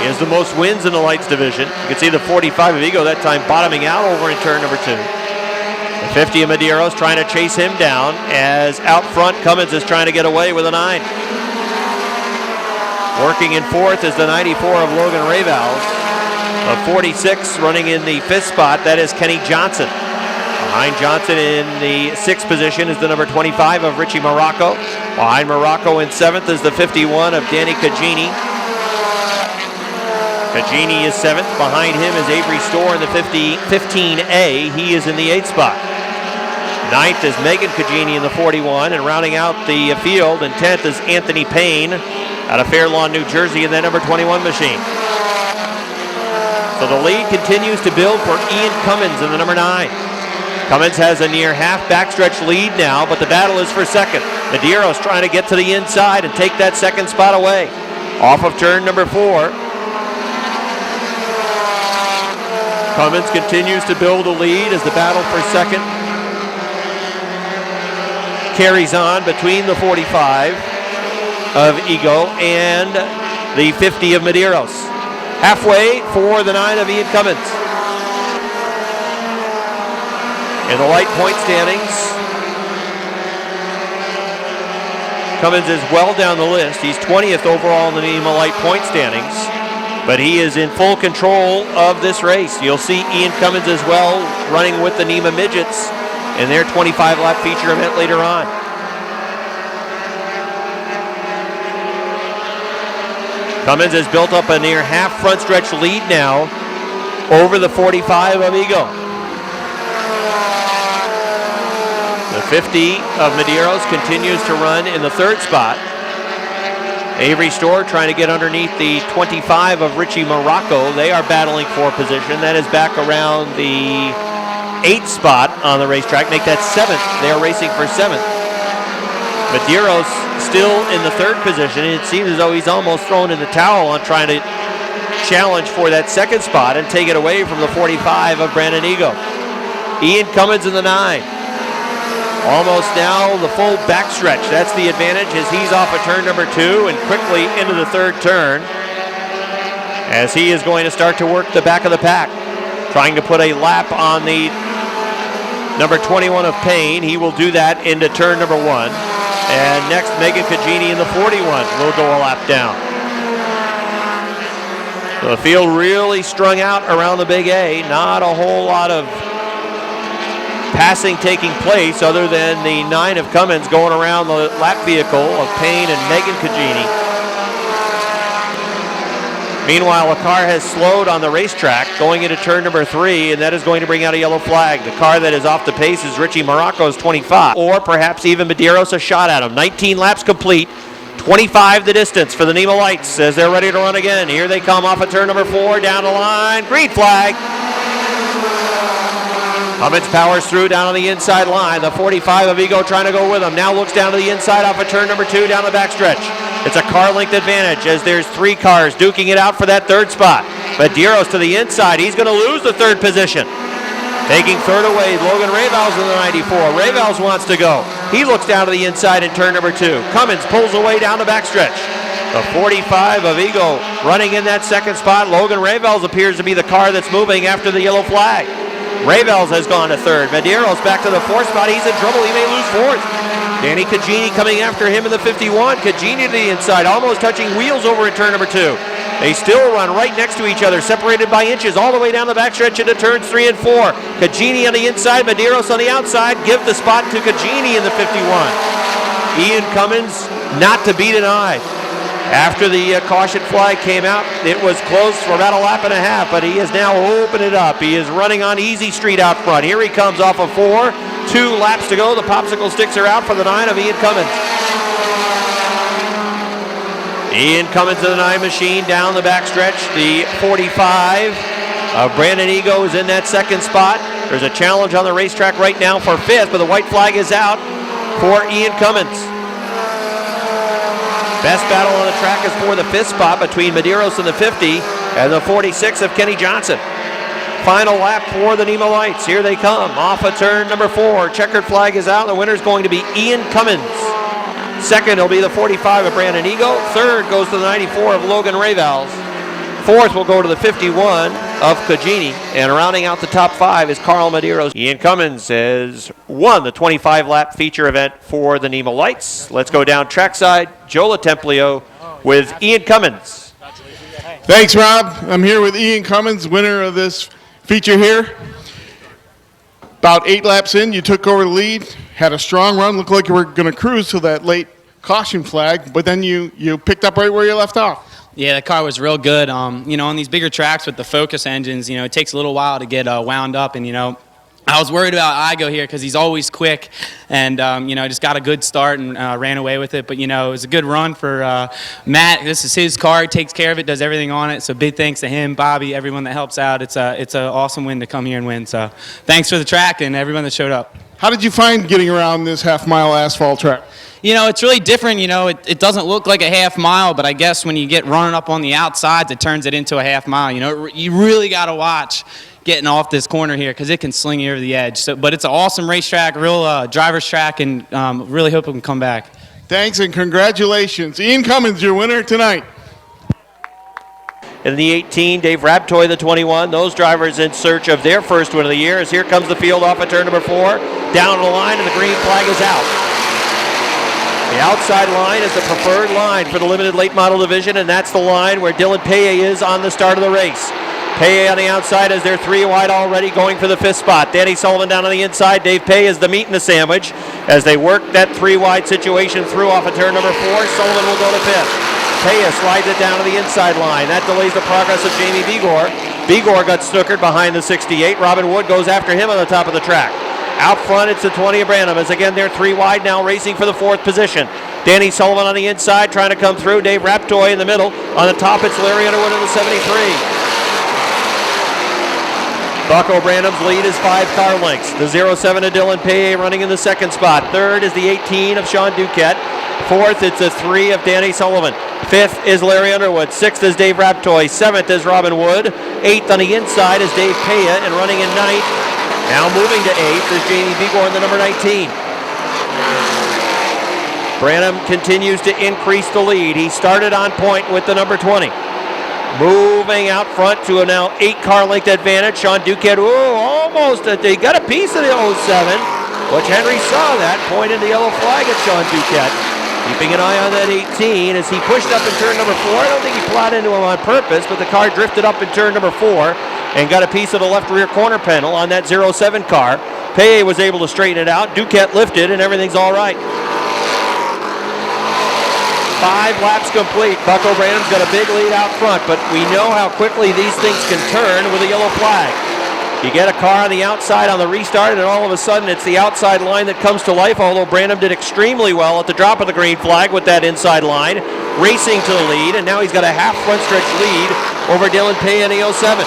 He has the most wins in the lights division. You can see the 45 of Ego that time bottoming out over in turn number 2. The 50 of Medeiros trying to chase him down, as out front Cummins is trying to get away with a 9. Working in fourth is the 94 of Logan Rayvals. The 46 running in the 5th spot, that is Kenny Johnson. Behind Johnson in the 6th position is the number 25 of Richie Morocco. Behind Morocco in 7th is the 51 of Danny Cagini. Cagini is 7th. Behind him is Avery Storr in the 15A. He is in the 8th spot. 9th is Megan Cagini in the 41. And rounding out the field in 10th is Anthony Payne out of Fair Lawn, New Jersey in that number 21 machine. So the lead continues to build for Ian Cummins in the number 9. Cummins has a near half backstretch lead now, but the battle is for second. Medeiros trying to get to the inside and take that second spot away. Off of turn number 4. Cummins continues to build a lead as the battle for second carries on between the 45 of Ego and the 50 of Medeiros. Halfway for the 9 of Ian Cummins. In the light point standings, Cummins is well down the list. He's 20th overall in the NEMA Light point standings, but he is in full control of this race. You'll see Ian Cummins as well running with the NEMA Midgets in their 25-lap feature event later on. Cummins has built up a near half front stretch lead now over the 45 of Ego. The 50 of Medeiros continues to run in the 3rd spot. Avery Storr trying to get underneath the 25 of Richie Morocco. They are battling for position. That is back around the 8th spot on the racetrack. Make that 7th. They are racing for 7th. Medeiros still in the 3rd position. It seems as though he's almost thrown in the towel on trying to challenge for that 2nd spot and take it away from the 45 of Brandon Ego. Ian Cummins in the 9. Almost now the full backstretch. That's the advantage as he's off of turn number 2 and quickly into the 3rd turn as he is going to start to work the back of the pack. Trying to put a lap on the number 21 of Payne. He will do that into turn number 1. And next, Megan Cagini in the 41 will go a lap down. So the field really strung out around the Big A. Not a whole lot of passing taking place other than the 9 of Cummins going around the lap vehicle of Payne and Megan Cagini. Meanwhile, a car has slowed on the racetrack going into turn number 3, and that is going to bring out a yellow flag. The car that is off the pace is Richie Morocco's 25, or perhaps even Medeiros a shot at him. 19 laps complete, 25 the distance for the NEMA Lites as they're ready to run again. Here they come off of turn number 4, down the line, green flag. Cummins powers through down on the inside line. The 45 of Ego trying to go with him. Now looks down to the inside off of turn number 2 down the backstretch. It's a car length advantage as there's 3 cars duking it out for that 3rd spot. Medeiros to the inside. He's going to lose the 3rd position. Taking 3rd away, Logan Rayvals in the 94. Rayvals wants to go. He looks down to the inside in turn number 2. Cummins pulls away down the backstretch. The 45 of Ego running in that 2nd spot. Logan Rayvals appears to be the car that's moving after the yellow flag. Rayvals has gone to 3rd. Medeiros back to the 4th spot. He's in trouble. He may lose 4th. Danny Cagini coming after him in the 51. Cagini to the inside, almost touching wheels over in turn number 2. They still run right next to each other, separated by inches, all the way down the backstretch into turns 3 and 4. Cagini on the inside, Medeiros on the outside. Give the spot to Cagini in the 51. Ian Cummins not to be denied. After the caution flag came out, it was close for about a lap and a half, but he has now opened it up. He is running on easy street out front. Here he comes off of 4. 2 laps to go. The popsicle sticks are out for the 9 of Ian Cummins. Ian Cummins in the 9 machine down the backstretch. The 45 of Brandon Ego is in that 2nd spot. There's a challenge on the racetrack right now for 5th, but the white flag is out for Ian Cummins. Best battle on the track is for the 5th spot between Medeiros and the 50 and the 46 of Kenny Johnson. Final lap for the NEMA Lites. Here they come off of turn number 4. Checkered flag is out. The winner is going to be Ian Cummins. Second will be the 45 of Brandon Ego. Third goes to the 94 of Logan Ravals. Fourth will go to the 51 of Cagini. And rounding out the top 5 is Carl Medeiros. Ian Cummins has won the 25-lap feature event for the NEMA Lites. Let's go down trackside. Joe Latemplio with Ian Cummins. Thanks, Rob. I'm here with Ian Cummins, winner of this feature here. About 8 laps in, you took over the lead, had a strong run, looked like you were going to cruise till that late caution flag, but then you picked up right where you left off. Yeah, the car was real good. You know, on these bigger tracks with the Focus engines, you know, it takes a little while to get wound up, and, you know, I was worried about Igo here because he's always quick, and, you know, just got a good start and ran away with it. But, you know, it was a good run for Matt. This is his car. He takes care of it, does everything on it. So big thanks to him, Bobby, everyone that helps out. It's an awesome win to come here and win. So thanks for the track and everyone that showed up. How did you find getting around this half-mile asphalt track? You know, it's really different. You know, it doesn't look like a half mile, but I guess when you get running up on the outsides, it turns it into a half mile. You know, you really got to watch getting off this corner here because it can sling you over the edge. So, but it's an awesome racetrack, real driver's track, and really hope it can come back. Thanks and congratulations. Ian Cummins, your winner tonight. In the 18, Dave Rabtoy, the 21. Those drivers in search of their first win of the year as here comes the field off at turn number 4. Down the line, and the green flag is out. The outside line is the preferred line for the limited late model division, and that's the line where Dylan Paye is on the start of the race. Paye on the outside as they're 3 wide already, going for the 5th spot. Danny Sullivan down on the inside. Dave Paye is the meat in the sandwich as they work that 3 wide situation through off of turn number 4. Sullivan will go to 5th. Paye slides it down to the inside line. That delays the progress of Jamie Begor. Begor got snookered behind the 68. Robin Wood goes after him on the top of the track. Out front, it's the 20 of Branham, as again they're 3 wide now, racing for the 4th position. Danny Sullivan on the inside, trying to come through. Dave Raptoy in the middle. On the top, it's Larry Underwood in the 73. Bucko Branham's lead is 5 car lengths. The 07 of Dylan Paye running in the 2nd spot. 3rd is the 18 of Sean Duquette. 4th, it's the 3 of Danny Sullivan. 5th is Larry Underwood. 6th is Dave Raptoy. 7th is Robin Wood. 8th on the inside is Dave Paye, and running in 9th. Now moving to 8th is Jamie Begor in the number 19. Branham continues to increase the lead. He started on point with the number 20. Moving out front to a now 8 car length advantage. Sean Duquette, almost, they got a piece of the 07. Butch Henry saw that, pointed the yellow flag at Sean Duquette. Keeping an eye on that 18 as he pushed up in turn number 4. I don't think he plowed into him on purpose, but the car drifted up in turn number 4 and got a piece of the left rear corner panel on that 07 car. Paye was able to straighten it out. Duquette lifted, and everything's all right. 5 laps complete. Bucko Branham's got a big lead out front, but we know how quickly these things can turn with a yellow flag. You get a car on the outside on the restart, and all of a sudden it's the outside line that comes to life, although Branham did extremely well at the drop of the green flag with that inside line, racing to the lead, and now he's got a half front stretch lead over Dylan Paye in the 07.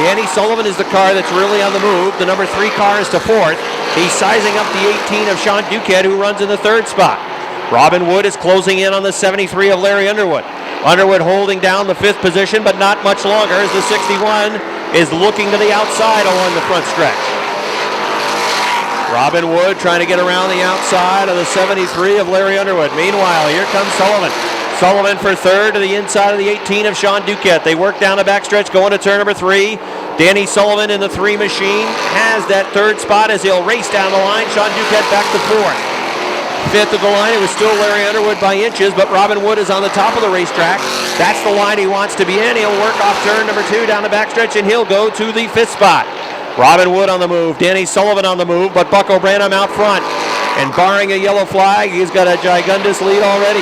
Danny Sullivan is the car that's really on the move. The number 3 car is to 4th. He's sizing up the 18 of Sean Duquette, who runs in the 3rd spot. Robin Wood is closing in on the 73 of Larry Underwood. Underwood holding down the 5th position, but not much longer as the 61 is looking to the outside along the front stretch. Robin Wood trying to get around the outside of the 73 of Larry Underwood. Meanwhile, here comes Sullivan. Sullivan for 3rd to the inside of the 18 of Sean Duquette. They work down the backstretch going to turn number 3. Danny Sullivan in the 3 machine has that 3rd spot as he'll race down the line. Sean Duquette back to 4th. 5th of the line, it was still Larry Underwood by inches, but Robin Wood is on the top of the racetrack. That's the line he wants to be in. He'll work off turn number 2 down the backstretch, and he'll go to the 5th spot. Robin Wood on the move, Danny Sullivan on the move, but Bucko Branham out front. And barring a yellow flag, he's got a gigundous lead already.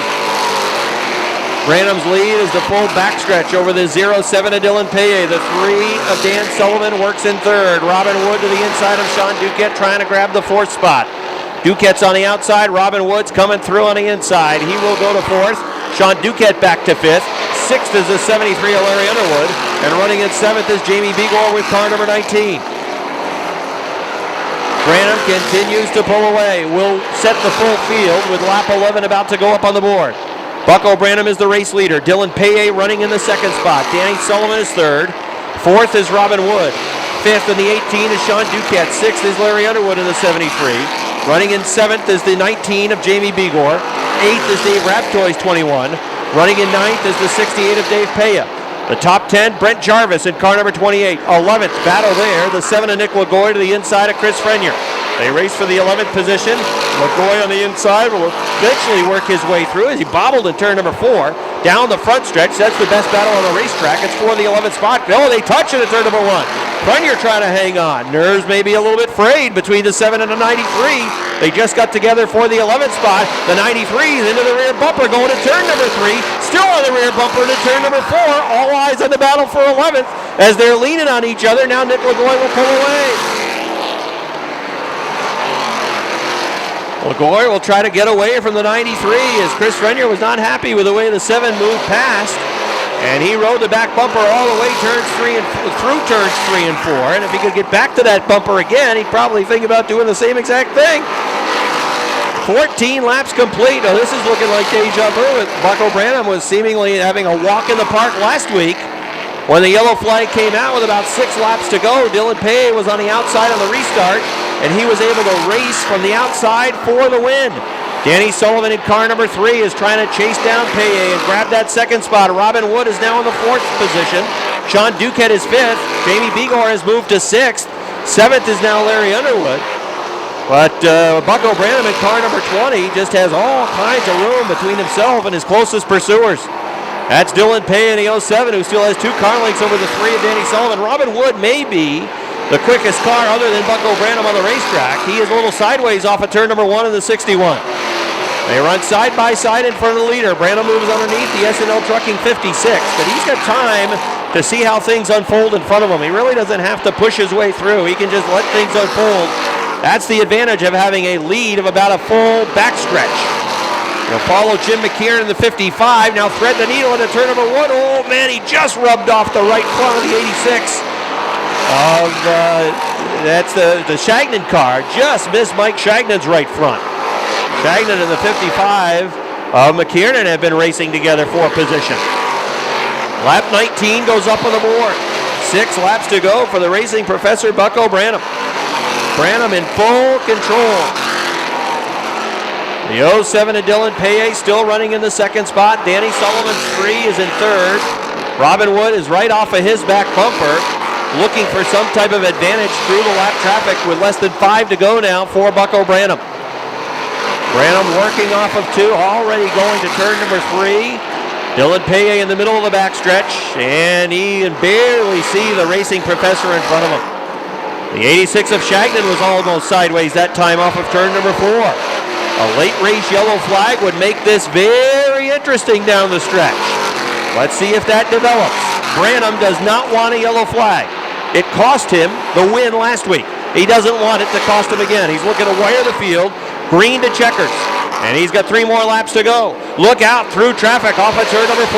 Branham's lead is the full backstretch over the 07 of Dylan Paye. The 3 of Dan Sullivan works in 3rd. Robin Wood to the inside of Sean Duquette trying to grab the 4th spot. Duquette's on the outside. Robin Wood's coming through on the inside. He will go to 4th. Sean Duquette back to 5th. 6th is the 73 of Larry Underwood. And running in 7th is Jamie Begor with car number 19. Branham continues to pull away. Will set the full field with lap 11 about to go up on the board. Bucko Branham is the race leader. Dylan Paye running in the 2nd spot. Danny Sullivan is 3rd. 4th is Robin Wood. Fifth in the 18 is Sean Duquette. Sixth is Larry Underwood in the 73. Running in seventh is the 19 of Jamie Begor. Eighth is Dave Raptoy's 21. Running in ninth is the 68 of Dave Paya. The top 10, Brent Jarvis in car number 28. 11th, battle there. The 7 of Nick Lagoy to the inside of Chris Frenier. They race for the 11th position. Lagoy on the inside will eventually work his way through as he bobbled in turn number 4. Down the front stretch, that's the best battle on the racetrack. It's for the 11th spot. Oh, they touch it at turn number 1. Frenier trying to hang on. Nerves may be a little bit frayed between the 7 and the 93. They just got together for the 11th spot. The 93 is into the rear bumper going to turn number 3. Still on the rear bumper to turn number 4. All eyes on the battle for 11th as they're leaning on each other. Now Nick Lagoy will pull away. Lagoy will try to get away from the 93 as Chris Frenier was not happy with the way the 7 moved past. And he rode the back bumper all the way through turns 3 and 4. And if he could get back to that bumper again, he'd probably think about doing the same exact thing. 14 laps complete. Now this is looking like deja vu. Buck O'Branham was seemingly having a walk in the park last week. When the yellow flag came out with about 6 laps to go, Dylan Pay was on the outside on the restart, and he was able to race from the outside for the win. Danny Sullivan in car number 3 is trying to chase down Paye and grab that second spot. Robin Wood is now in the 4th position. Sean Duquette is 5th. Jamie Begor has moved to 6th. 7th is now Larry Underwood. But Buck O'Branham in car number 20 just has all kinds of room between himself and his closest pursuers. That's Dylan Paye in the 07, who still has 2 car lengths over the 3 of Danny Sullivan. Robin Wood may be the quickest car other than Buck O'Branham on the racetrack. He is a little sideways off of turn number 1 in the 61. They run side by side in front of the leader. Branham moves underneath the S&L Trucking 56, but he's got time to see how things unfold in front of him. He really doesn't have to push his way through. He can just let things unfold. That's the advantage of having a lead of about a full backstretch. They'll follow Jim McKeon in the 55. Now thread the needle into turn number 1. Oh man, he just rubbed off the right front of the 86. That's the Shagnon car. Just missed Mike Shagnon's right front. Shagnon and the 55 of McKiernan have been racing together for position. Lap 19 goes up on the board. 6 laps to go for the racing professor Buck O'Branham. Branham in full control. The 07 of Dylan Paye still running in the 2nd spot. Danny Sullivan 3 is in 3rd. Robin Wood is right off of his back bumper, looking for some type of advantage through the lap traffic with less than 5 to go now for Buck O'Branham. Branham working off of 2, already going to turn number 3. Dylan Paye in the middle of the backstretch, and he can barely see the racing professor in front of him. The 86 of Shagnon was almost sideways that time off of turn number 4. A late race yellow flag would make this very interesting down the stretch. Let's see if that develops. Branham does not want a yellow flag. It cost him the win last week. He doesn't want it to cost him again. He's looking to wire the field, green to checkers. And he's got 3 more laps to go. Look out through traffic off of turn number 4.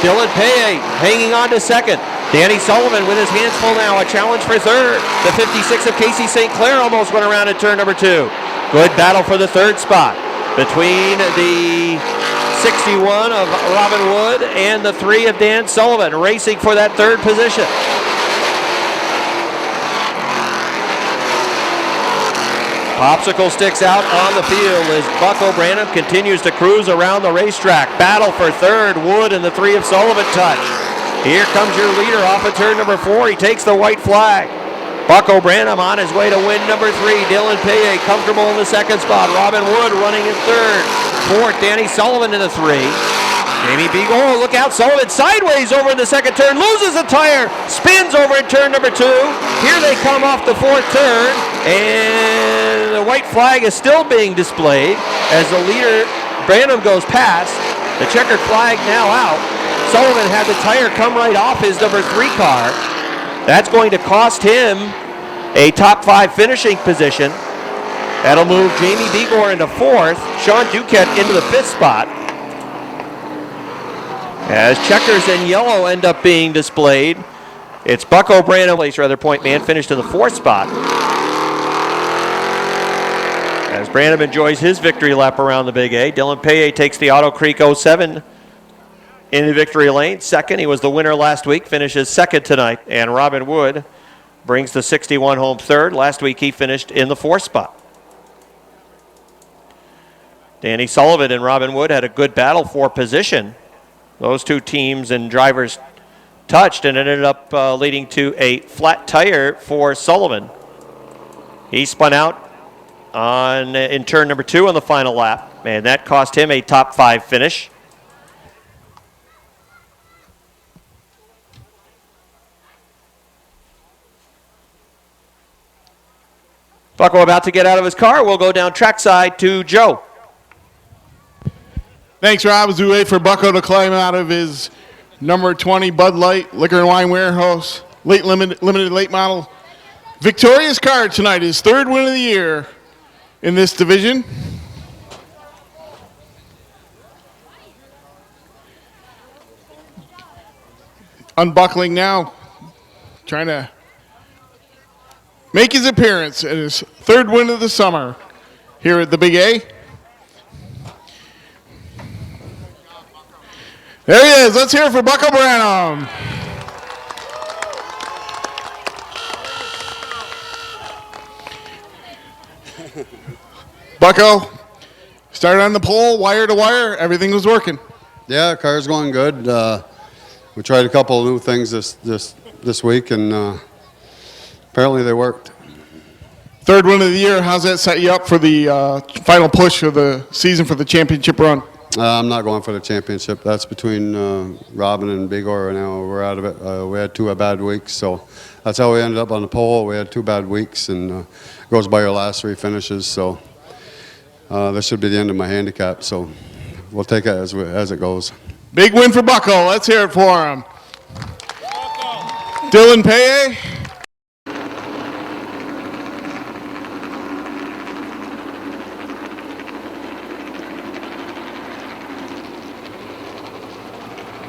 Dylan Paye hanging on to 2nd. Danny Sullivan with his hands full now, a challenge for 3rd. The 56 of Casey St. Clair almost went around at turn number 2. Good battle for the 3rd spot between the 61 of Robin Wood and the 3 of Dan Sullivan, racing for that 3rd position. Popsicle sticks out on the field as Buck O'Branham continues to cruise around the racetrack. Battle for 3rd, Wood and the 3 of Sullivan touch. Here comes your leader off of turn number 4. He takes the white flag. Buck O'Branham on his way to win number 3. Dylan Paye comfortable in the 2nd spot. Robin Wood running in 3rd. 4th, Danny Sullivan in the 3. Jamie Begor, look out, Sullivan sideways over in the 2nd turn, loses a tire, spins over in turn number 2. Here they come off the 4th turn, and the white flag is still being displayed as the leader, Branham, goes past. The checkered flag now out. Sullivan had the tire come right off his number 3 car. That's going to cost him a top 5 finishing position. That'll move Jamie Begor into 4th, Sean Duquette into the 5th spot. As checkers in yellow end up being displayed, it's Buck O'Branham, point man, finished in the 4th spot. As Branham enjoys his victory lap around the Big A, Dylan Paye takes the Auto Creek 07 in the victory lane. 2nd, he was the winner last week, finishes 2nd tonight. And Robin Wood brings the 61 home third. Last week he finished in the 4th spot. Danny Sullivan and Robin Wood had a good battle for position. Those two teams and drivers touched and ended up leading to a flat tire for Sullivan. He spun out in turn number 2 on the final lap, and that cost him a top 5 finish. Bucko about to get out of his car. We'll go down trackside to Joe. Thanks, Rob. As we wait for Bucko to climb out of his number 20 Bud Light Liquor and Wine Warehouse limited late model victorious car tonight, his 3rd win of the year in this division. Unbuckling now, trying to make his appearance at his 3rd win of the summer here at the Big A. There he is. Let's hear it for Bucko Branham. Bucko started on the pole, wire to wire. Everything was working. Yeah, car's going good. We tried a couple of new things this week, and apparently they worked. 3rd win of the year. How's that set you up for the final push of the season for the championship run? I'm not going for the championship. That's between Robin and Bigor. Now we're out of it. We had 2 bad weeks, so that's how we ended up on the pole. We had 2 bad weeks, and goes by our last 3 finishes. So this should be the end of my handicap. So we'll take it as it goes. Big win for Bucko. Let's hear it for him. Dylan Paye.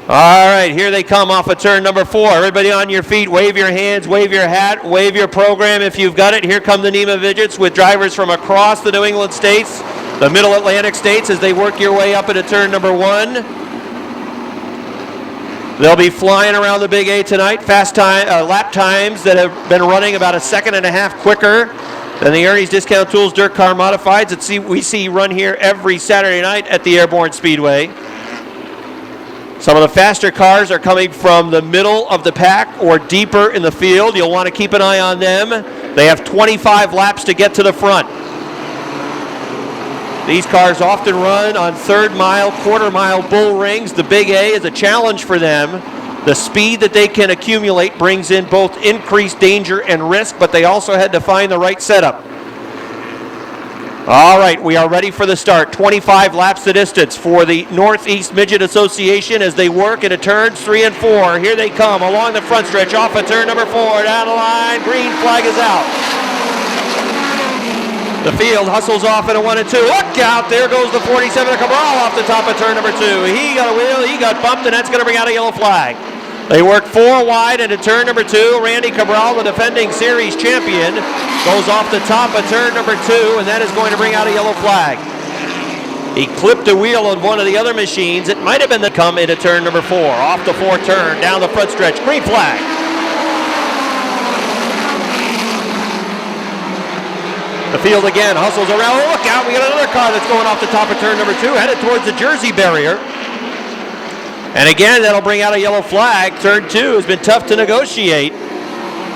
All right, here they come off of turn number 4. Everybody on your feet, wave your hands, wave your hat, wave your program if you've got it. Here come the NEMA Midgets with drivers from across the New England states, the Middle Atlantic states, as they work your way up into turn number 1. They'll be flying around the Big A tonight. Fast time, lap times that have been running about 1.5 seconds quicker than the Ernie's Discount Tools Dirt Car Modifieds that we see run here every Saturday night at the Airborne Speedway. Some of the faster cars are coming from the middle of the pack or deeper in the field. You'll want to keep an eye on them. They have 25 laps to get to the front. These cars often run on 3rd mile, quarter-mile bull rings. The Big A is a challenge for them. The speed that they can accumulate brings in both increased danger and risk, but they also had to find the right setup. All right, we are ready for the start. 25 laps the distance for the Northeast Midget Association as they work into turns 3 and 4. Here they come along the front stretch, off of turn number 4, down the line, green flag is out. The field hustles off into 1 and 2. Look out, there goes the 47 Cabral off the top of turn number 2. He got a wheel, he got bumped, and that's going to bring out a yellow flag. They work 4 wide into turn number 2. Randy Cabral, the defending series champion, goes off the top of turn number 2, and that is going to bring out a yellow flag. He clipped a wheel on one of the other machines. It might have been the come into turn number 4. Off the 4 turn, down the front stretch, green flag. The field again hustles around. Oh, look out, we got another car that's going off the top of turn number 2, headed towards the Jersey barrier. And again, that'll bring out a yellow flag. Turn 2 has been tough to negotiate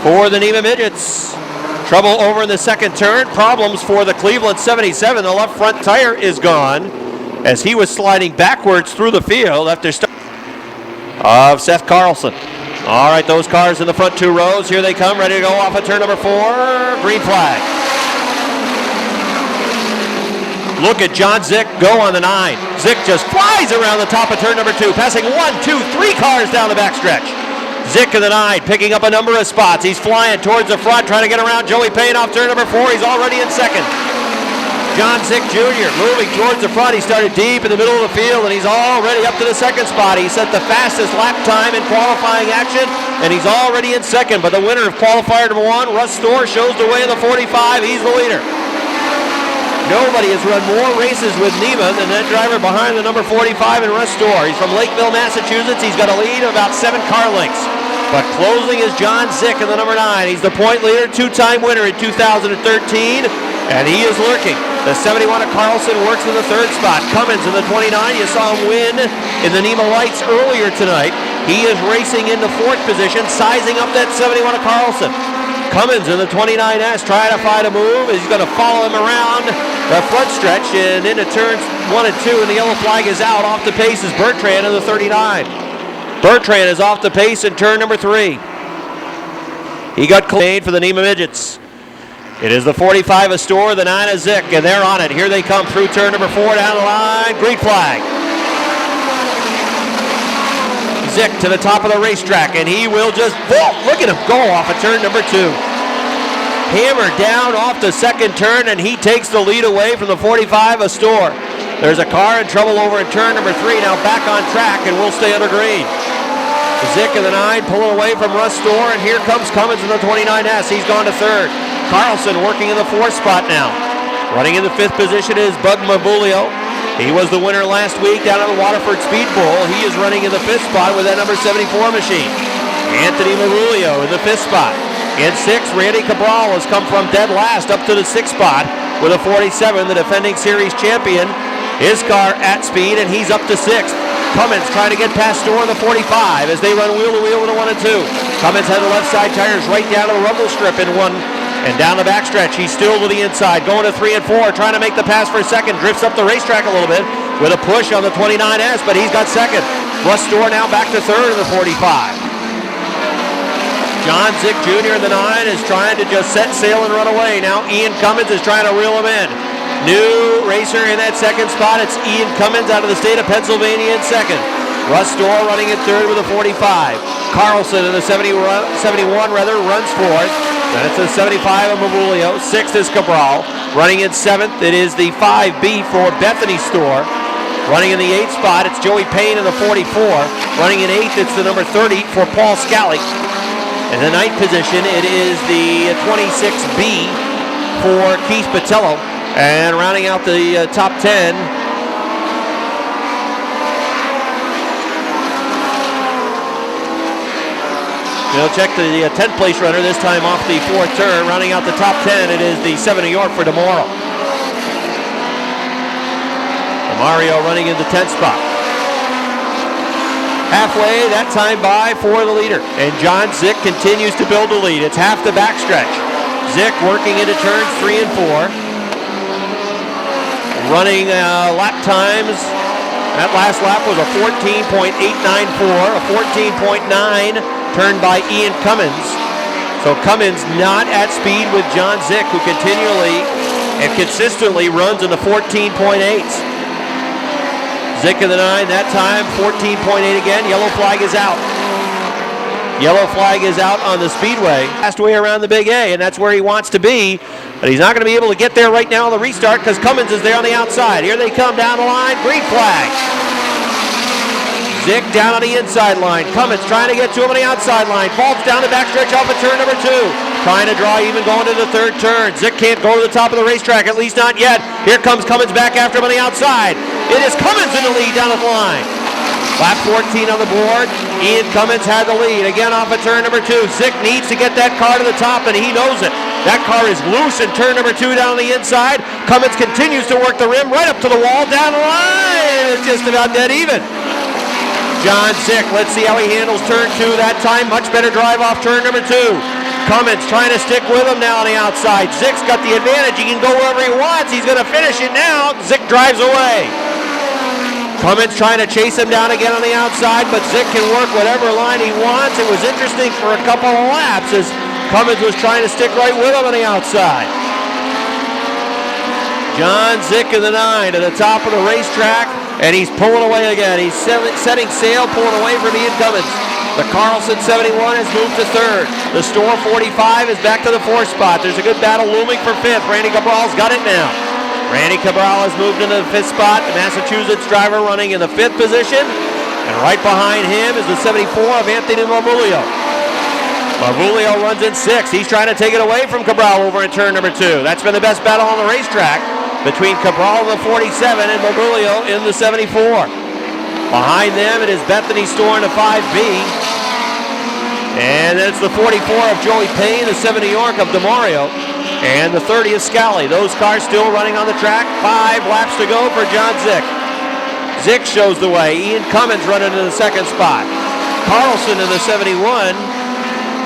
for the NEMA Midgets. Trouble over in the 2nd turn. Problems for the Cleveland 77. The left front tire is gone as he was sliding backwards through the field after start of Seth Carlson. All right, those cars in the front 2 rows. Here they come, ready to go off of turn number 4. Green flag. Look at John Zick go on the 9. Zick just flies around the top of turn number 2, passing 1, 2, 3 cars down the backstretch. Zick in the 9, picking up a number of spots. He's flying towards the front, trying to get around Joey Payne off turn number 4. He's already in 2nd. John Zick Jr. moving towards the front. He started deep in the middle of the field, and he's already up to the 2nd spot. He set the fastest lap time in qualifying action, and he's already in 2nd. But the winner of qualifier number 1, Russ Storr, shows the way in the 45. He's the leader. Nobody has run more races with NEMA than that driver behind the number 45 in Russ Storr. He's from Lakeville, Massachusetts. He's got a lead of about 7 car lengths. But closing is John Zick in the number 9. He's the point leader, two-time winner in 2013, and he is lurking. The 71 of Carlson works in the 3rd spot. Cummins in the 29. You saw him win in the NEMA Lites earlier tonight. He is racing into 4th position, sizing up that 71 of Carlson. Cummins in the 29S trying to find a move. He's going to follow him around the front stretch and into turns 1 and 2, and the yellow flag is out. Off the pace is Bertrand in the 39. Bertrand is off the pace in turn number 3. He got clean for the NEMA Midgets. It is the 45 of Store, the 9 of Zick, and they're on it. Here they come through turn number 4 down the line. Green flag. Zick to the top of the racetrack, and he will just, look at him go off of turn number 2. Hammered down off the 2nd turn, and he takes the lead away from the 45 of Store. There's a car in trouble over in turn number 3, now back on track, and we'll stay under green. Zick in the 9 pulling away from Russ Store, and here comes Cummins in the 29S. He's gone to 3rd. Carlson working in the 4th spot now. Running in the 5th position is Bud Mabulio. He was the winner last week down at the Waterford Speed Bowl. He is running in the 5th spot with that number 74 machine. Anthony Mabulio in the 5th spot. In 6th, Randy Cabral has come from dead last up to the 6th spot with a 47, the defending series champion. His car at speed, and he's up to 6th. Cummins trying to get past Store in the 45 as they run wheel to wheel with a 1 and 2. Cummins had the left side tires right down to the rumble strip in 1 and down the backstretch. He's still to the inside, going to 3 and 4, trying to make the pass for 2nd. Drifts up the racetrack a little bit with a push on the 29S, but he's got 2nd. Russ Store now back to 3rd in the 45. John Zick Jr. in the 9 is trying to just set sail and run away. Now Ian Cummins is trying to reel him in. New racer in that 2nd spot. It's Ian Cummins out of the state of Pennsylvania in 2nd. Russ Store running in 3rd with a 45. Carlson in the 71 runs 4th. Then it's the 75 of Mabulio. 6th is Cabral. Running in 7th, it is the 5B for Bethany Store. Running in the 8th spot, it's Joey Payne in the 44. Running in 8th, it's the number 30 for Paul Scally. In the 9th position, it is the 26B for Keith Patello. And rounding out the top 10, we'll check the 10th place runner, this time off the 4th turn. Rounding out the top 10, it is the 7 of York for DeMauro. Mario running in the 10th spot. Halfway, that time by for the leader. And John Zick continues to build the lead. It's half the backstretch. Zick working into turns 3 and 4. Running lap times. That last lap was a 14.894, a 14.9 turned by Ian Cummins. So Cummins not at speed with John Zick, who continually and consistently runs in the 14.8s. Zick in the 9, that time 14.8 again. Yellow flag is out. Yellow flag is out on the Speedway. Last way around the Big A, and that's where he wants to be. But he's not going to be able to get there right now on the restart because Cummins is there on the outside. Here they come down the line. Green flag. Zick down on the inside line. Cummins trying to get to him on the outside line. Falls down the backstretch off of turn number 2. Trying to draw even going to the 3rd turn. Zick can't go to the top of the racetrack, at least not yet. Here comes Cummins back after him on the outside. It is Cummins in the lead down at the line. Lap 14 on the board. Ian Cummins had the lead. Again off of turn number 2. Zick needs to get that car to the top, and he knows it. That car is loose in turn number 2 down on the inside. Cummins continues to work the rim right up to the wall, down the line. It's just about dead even. John Zick, let's see how he handles turn 2 that time. Much better drive off turn number 2. Cummins trying to stick with him now on the outside. Zick's got the advantage. He can go wherever he wants. He's going to finish it now. Zick drives away. Cummins trying to chase him down again on the outside, but Zick can work whatever line he wants. It was interesting for a couple of laps as Cummins was trying to stick right with him on the outside. John Zick in the 9 to the top of the racetrack, and he's pulling away again. He's setting sail, pulling away from Ian Cummins. The Carlson 71 has moved to 3rd. The Store 45 is back to the 4th spot. There's a good battle looming for 5th. Randy Cabral's got it now. Randy Cabral has moved into the 5th spot. The Massachusetts driver running in the 5th position. And right behind him is the 74 of Anthony Mabulio. Mabulio runs in 6th. He's trying to take it away from Cabral over in turn number 2. That's been the best battle on the racetrack between Cabral in the 47 and Mabulio in the 74. Behind them, it is Bethany Store in the 5B. And then it's the 44 of Joey Payne, the 7 New York of DeMario, and the 30 of Scally. Those cars still running on the track. 5 laps to go for John Zick. Zick shows the way. Ian Cummins running in the second spot. Carlson in the 71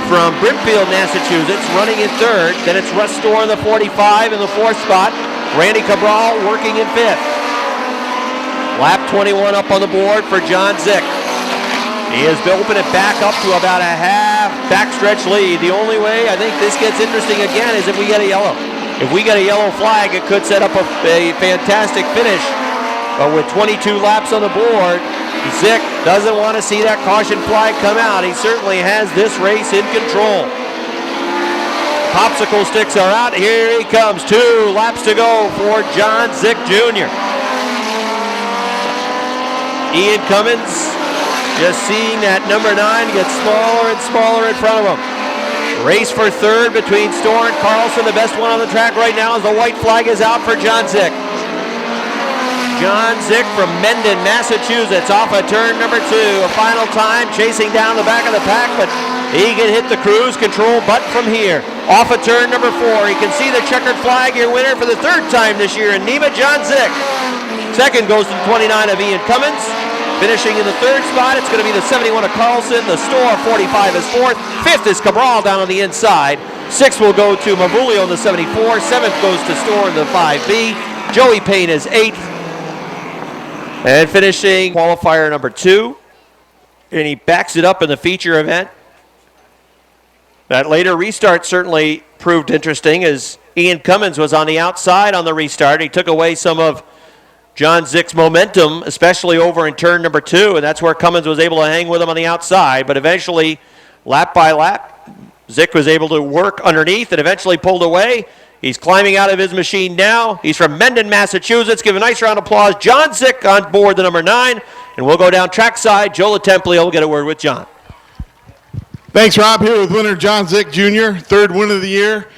from Brimfield, Massachusetts, running in third. Then it's Russ Storr in the 45 in the fourth spot. Randy Cabral working in fifth. Lap 21 up on the board for John Zick. He has opened it back up to about a half backstretch lead. The only way I think this gets interesting again is if we get a yellow. If we get a yellow flag, it could set up a fantastic finish. But with 22 laps on the board, Zick doesn't want to see that caution flag come out. He certainly has this race in control. Popsicle sticks are out. Here he comes. 2 laps to go for John Zick Jr. Ian Cummins just seeing that number 9 get smaller and smaller in front of him. Race for third between Storr and Carlson. The best one on the track right now as the white flag is out for John Zick. John Zick from Mendon, Massachusetts, off of turn number 2. A final time, chasing down the back of the pack, but he can hit the cruise control button from here. Off of turn number 4. You can see the checkered flag, your winner for the 3rd time this year in NEMA, John Zick. Second goes to the 29 of Ian Cummins. Finishing in the 3rd spot, it's going to be the 71 of Carlson. The Storr 45 is 4th. 5th is Cabral down on the inside. 6th will go to Mavulio in the 74. 7th goes to Storr in the 5B. Joey Payne is 8th. And finishing qualifier number 2. And he backs it up in the feature event. That later restart certainly proved interesting as Ian Cummins was on the outside on the restart. He took away some of John Zick's momentum, especially over in turn number 2, and that's where Cummins was able to hang with him on the outside. But eventually, lap by lap, Zick was able to work underneath and eventually pulled away. He's climbing out of his machine now. He's from Mendon, Massachusetts. Give a nice round of applause. John Zick on board the number 9, and we'll go down trackside. Joe LaTemplio will get a word with John. Thanks, Rob. Here with winner John Zick Jr., 3rd win of the year.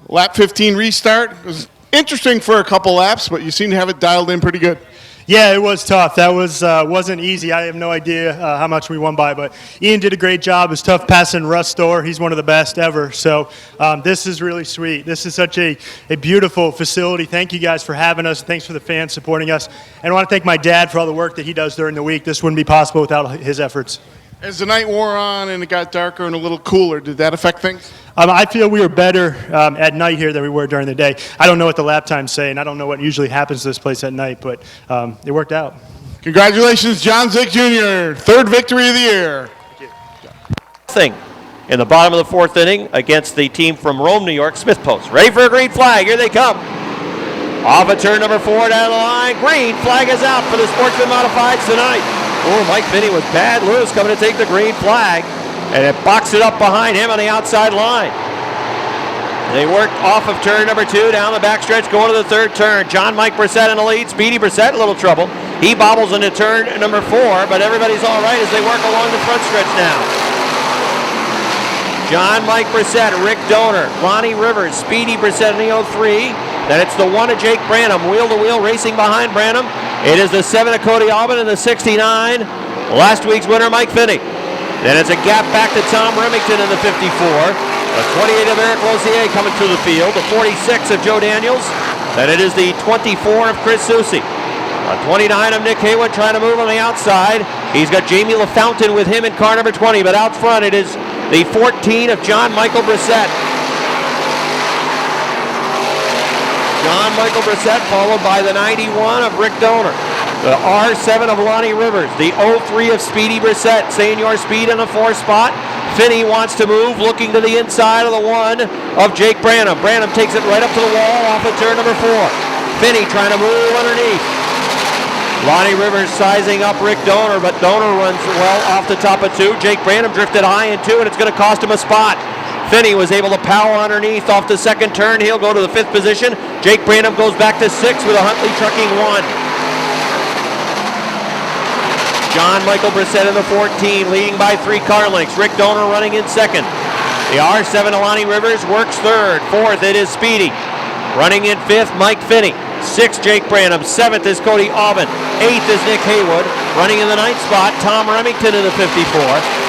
Lap 15 restart. It was interesting for a couple laps, but you seem to have it dialed in pretty good. Yeah, it was tough. That wasn't easy. I have no idea how much we won by, but Ian did a great job. It was tough passing Russ Storr. He's one of the best ever. So this is really sweet. This is such a beautiful facility. Thank you guys for having us. Thanks for the fans supporting us. And I want to thank my dad for all the work that he does during the week. This wouldn't be possible without his efforts. As the night wore on and it got darker and a little cooler, did that affect things? I feel we were better at night here than we were during the day. I don't know what the lap times say, and I don't know what usually happens to this place at night, but it worked out. Congratulations, John Zick Jr., 3rd victory of the year. Thing in the bottom of the 4th inning against the team from Rome, New York, Smith Post. Ready for a green flag. Here they come. Off of turn number 4 down the line. Green flag is out for the Sportsman Modifieds tonight. Oh, Mike Finney was bad loose coming to take the green flag, and it boxed it up behind him on the outside line. They worked off of turn number 2 down the backstretch, going to the 3rd turn. John Mike Brissett in the lead. Speedy Brissett, a little trouble. He bobbles into turn number 4, but everybody's all right as they work along the front stretch now. John Mike Brissett, Rick Donor, Lonnie Rivers, Speedy Brissett in the 03. Then it's the 1 of Jake Branham, wheel-to-wheel racing behind Branham. It is the 7 of Cody Albin and the 69. Last week's winner, Mike Finney. Then it's a gap back to Tom Remington in the 54. The 28 of Eric Rosier coming through the field. The 46 of Joe Daniels. Then it is the 24 of Chris Susi. The 29 of Nick Haywood trying to move on the outside. He's got Jamie LaFountain with him in car number 20. But out front it is the 14 of John Michael Brissett. John Michael Brissett followed by the 91 of Rick Donor. The R7 of Lonnie Rivers. The 03 of Speedy Brissett. Senior Speed in the 4th spot. Finney wants to move, looking to the inside of the 1 of Jake Branham. Branham takes it right up to the wall off of turn number 4. Finney trying to move underneath. Lonnie Rivers sizing up Rick Donor, but Donor runs well off the top of 2. Jake Branham drifted high in 2, and it's going to cost him a spot. Finney was able to power underneath off the 2nd turn. He'll go to the 5th position. Jake Branham goes back to 6 with a Huntley Trucking 1. John Michael Brissett in the 14, leading by 3 car lengths. Rick Donor running in 2nd. The R7 of Lonnie Rivers works 3rd. 4th, it is Speedy. Running in 5th, Mike Finney. 6th, Jake Branham. 7th is Cody Aubin. 8th is Nick Haywood. Running in the 9th spot, Tom Remington in the 54.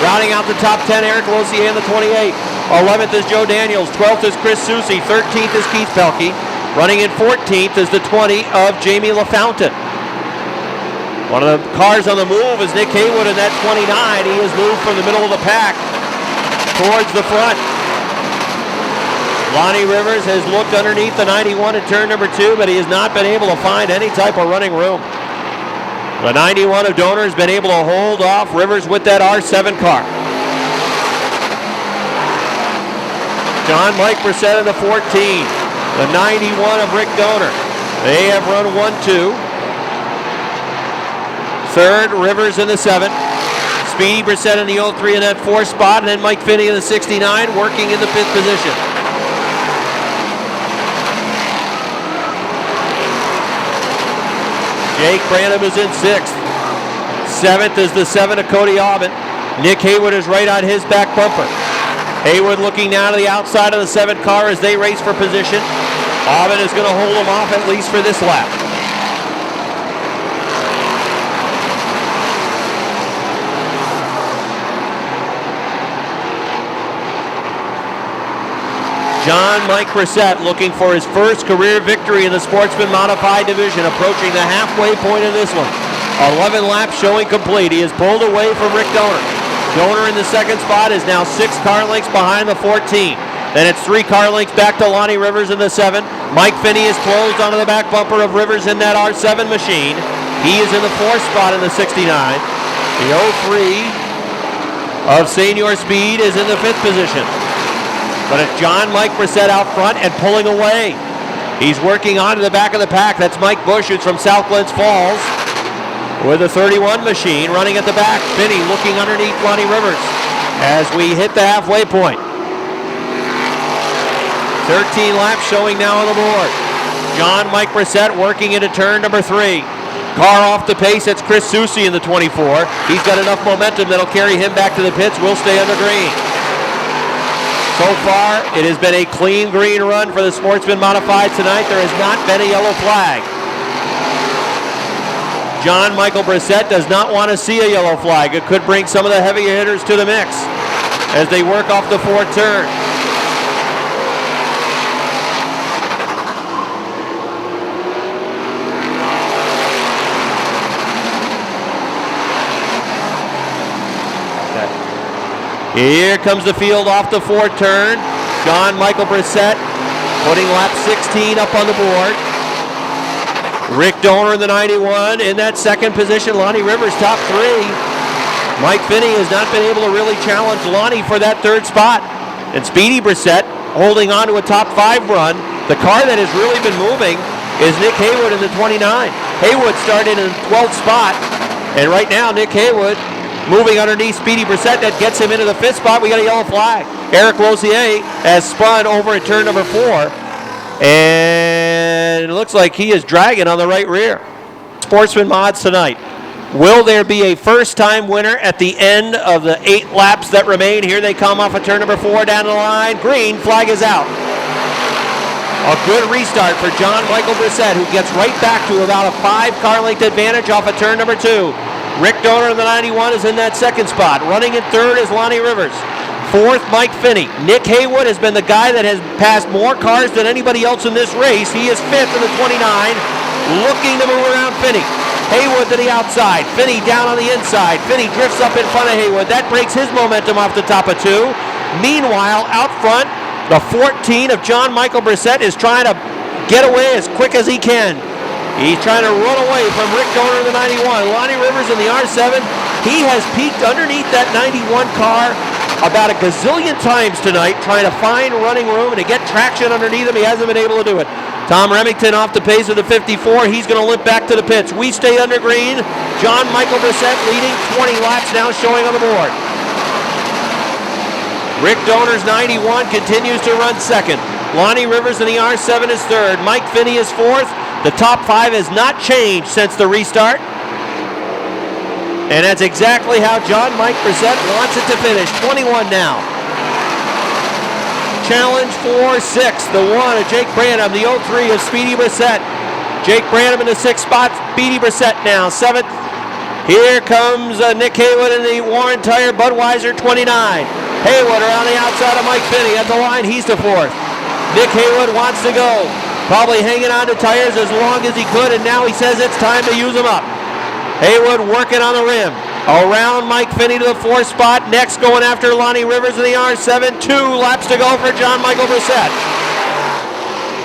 Rounding out the top 10, Eric Lossier in the 28. 11th is Joe Daniels. 12th is Chris Susi. 13th is Keith Pelkey. Running in 14th is the 20 of Jamie LaFountain. One of the cars on the move is Nick Haywood in that 29. He has moved from the middle of the pack towards the front. Lonnie Rivers has looked underneath the 91 at turn number 2, but he has not been able to find any type of running room. The 91 of Donor has been able to hold off Rivers with that R7 car. John Mike Brissett in the 14. The 91 of Rick Donor. They have run 1-2. 3rd, Rivers in the 7th. Speedy Brissett in the 03 in that 4th spot, and then Mike Finney in the 69 working in the 5th position. Jake Branham is in 6th. 7th is the 7 of Cody Aubin. Nick Haywood is right on his back bumper. Haywood looking now to the outside of the 7th car as they race for position. Aubin is going to hold him off at least for this lap. John Mike Brissett looking for his first career victory in the Sportsman Modified division, approaching the halfway point of this one. 11 laps showing complete. He has pulled away from Rick Donor. Donor in the 2nd spot is now 6 car lengths behind the 14. Then it's 3 car lengths back to Lonnie Rivers in the 7. Mike Finney is closed onto the back bumper of Rivers in that R7 machine. He is in the 4th spot in the 69. The 03 of Senior Speed is in the 5th position. But it's John Mike Brissett out front and pulling away. He's working onto the back of the pack. That's Mike Bush, who's from South Glens Falls, with a 31 machine running at the back. Finney looking underneath Lonnie Rivers as we hit the halfway point. 13 laps showing now on the board. John Mike Brissett working into turn number 3. Car off the pace. It's Chris Susi in the 24. He's got enough momentum that'll carry him back to the pits. We'll stay on the green. So far, it has been a clean green run for the Sportsman Modified tonight. There has not been a yellow flag. John Michael Brissett does not want to see a yellow flag. It could bring some of the heavier hitters to the mix as they work off the 4th turn. Here comes the field off the 4th turn. John Michael Brissett putting lap 16 up on the board. Rick Donor in the 91 in that 2nd position. Lonnie Rivers top 3. Mike Finney has not been able to really challenge Lonnie for that 3rd spot. And Speedy Brissett holding on to a top 5 run. The car that has really been moving is Nick Haywood in the 29. Haywood started in the 12th spot. And right now, Nick Haywood moving underneath Speedy Brissett. That gets him into the 5th spot. We got a yellow flag. Eric Lossier has spun over at turn number 4. And it looks like he is dragging on the right rear. Sportsman Mods tonight. Will there be a first-time winner at the end of the 8 laps that remain? Here they come off of turn number 4 down the line. Green flag is out. A good restart for John Michael Brissett, who gets right back to about a 5 car length advantage off of turn number 2. Rick Donor in the 91 is in that 2nd spot. Running in 3rd is Lonnie Rivers. 4th, Mike Finney. Nick Haywood has been the guy that has passed more cars than anybody else in this race. He is 5th in the 29, looking to move around Finney. Haywood to the outside. Finney down on the inside. Finney drifts up in front of Haywood. That breaks his momentum off the top of 2. Meanwhile, out front, the 14 of John Michael Brissett is trying to get away as quick as he can. He's trying to run away from Rick Donor in the 91. Lonnie Rivers in the R7. He has peeked underneath that 91 car about a gazillion times tonight, trying to find running room and to get traction underneath him. He hasn't been able to do it. Tom Remington off the pace of the 54. He's going to limp back to the pits. We stay under green. John Michael Brissett leading 20 laps now showing on the board. Rick Donor's 91 continues to run 2nd. Lonnie Rivers in the R7 is 3rd. Mike Finney is 4th. The top 5 has not changed since the restart. And that's exactly how John Mike Brissett wants it to finish. 21 now. Challenge for 6th. The 1 of Jake Branham. The 03 of Speedy Brissett. Jake Branham in the 6th spot. Beatty Brissett now 7th. Here comes Nick Haywood in the Warren Tire Budweiser 29. Haywood around the outside of Mike Finney at the line. He's the 4th. Nick Haywood wants to go. Probably hanging on to tires as long as he could, and now he says it's time to use them up. Haywood working on the rim. Around Mike Finney to the 4th spot. Next going after Lonnie Rivers in the R7. 2 laps to go for John Michael Brissett.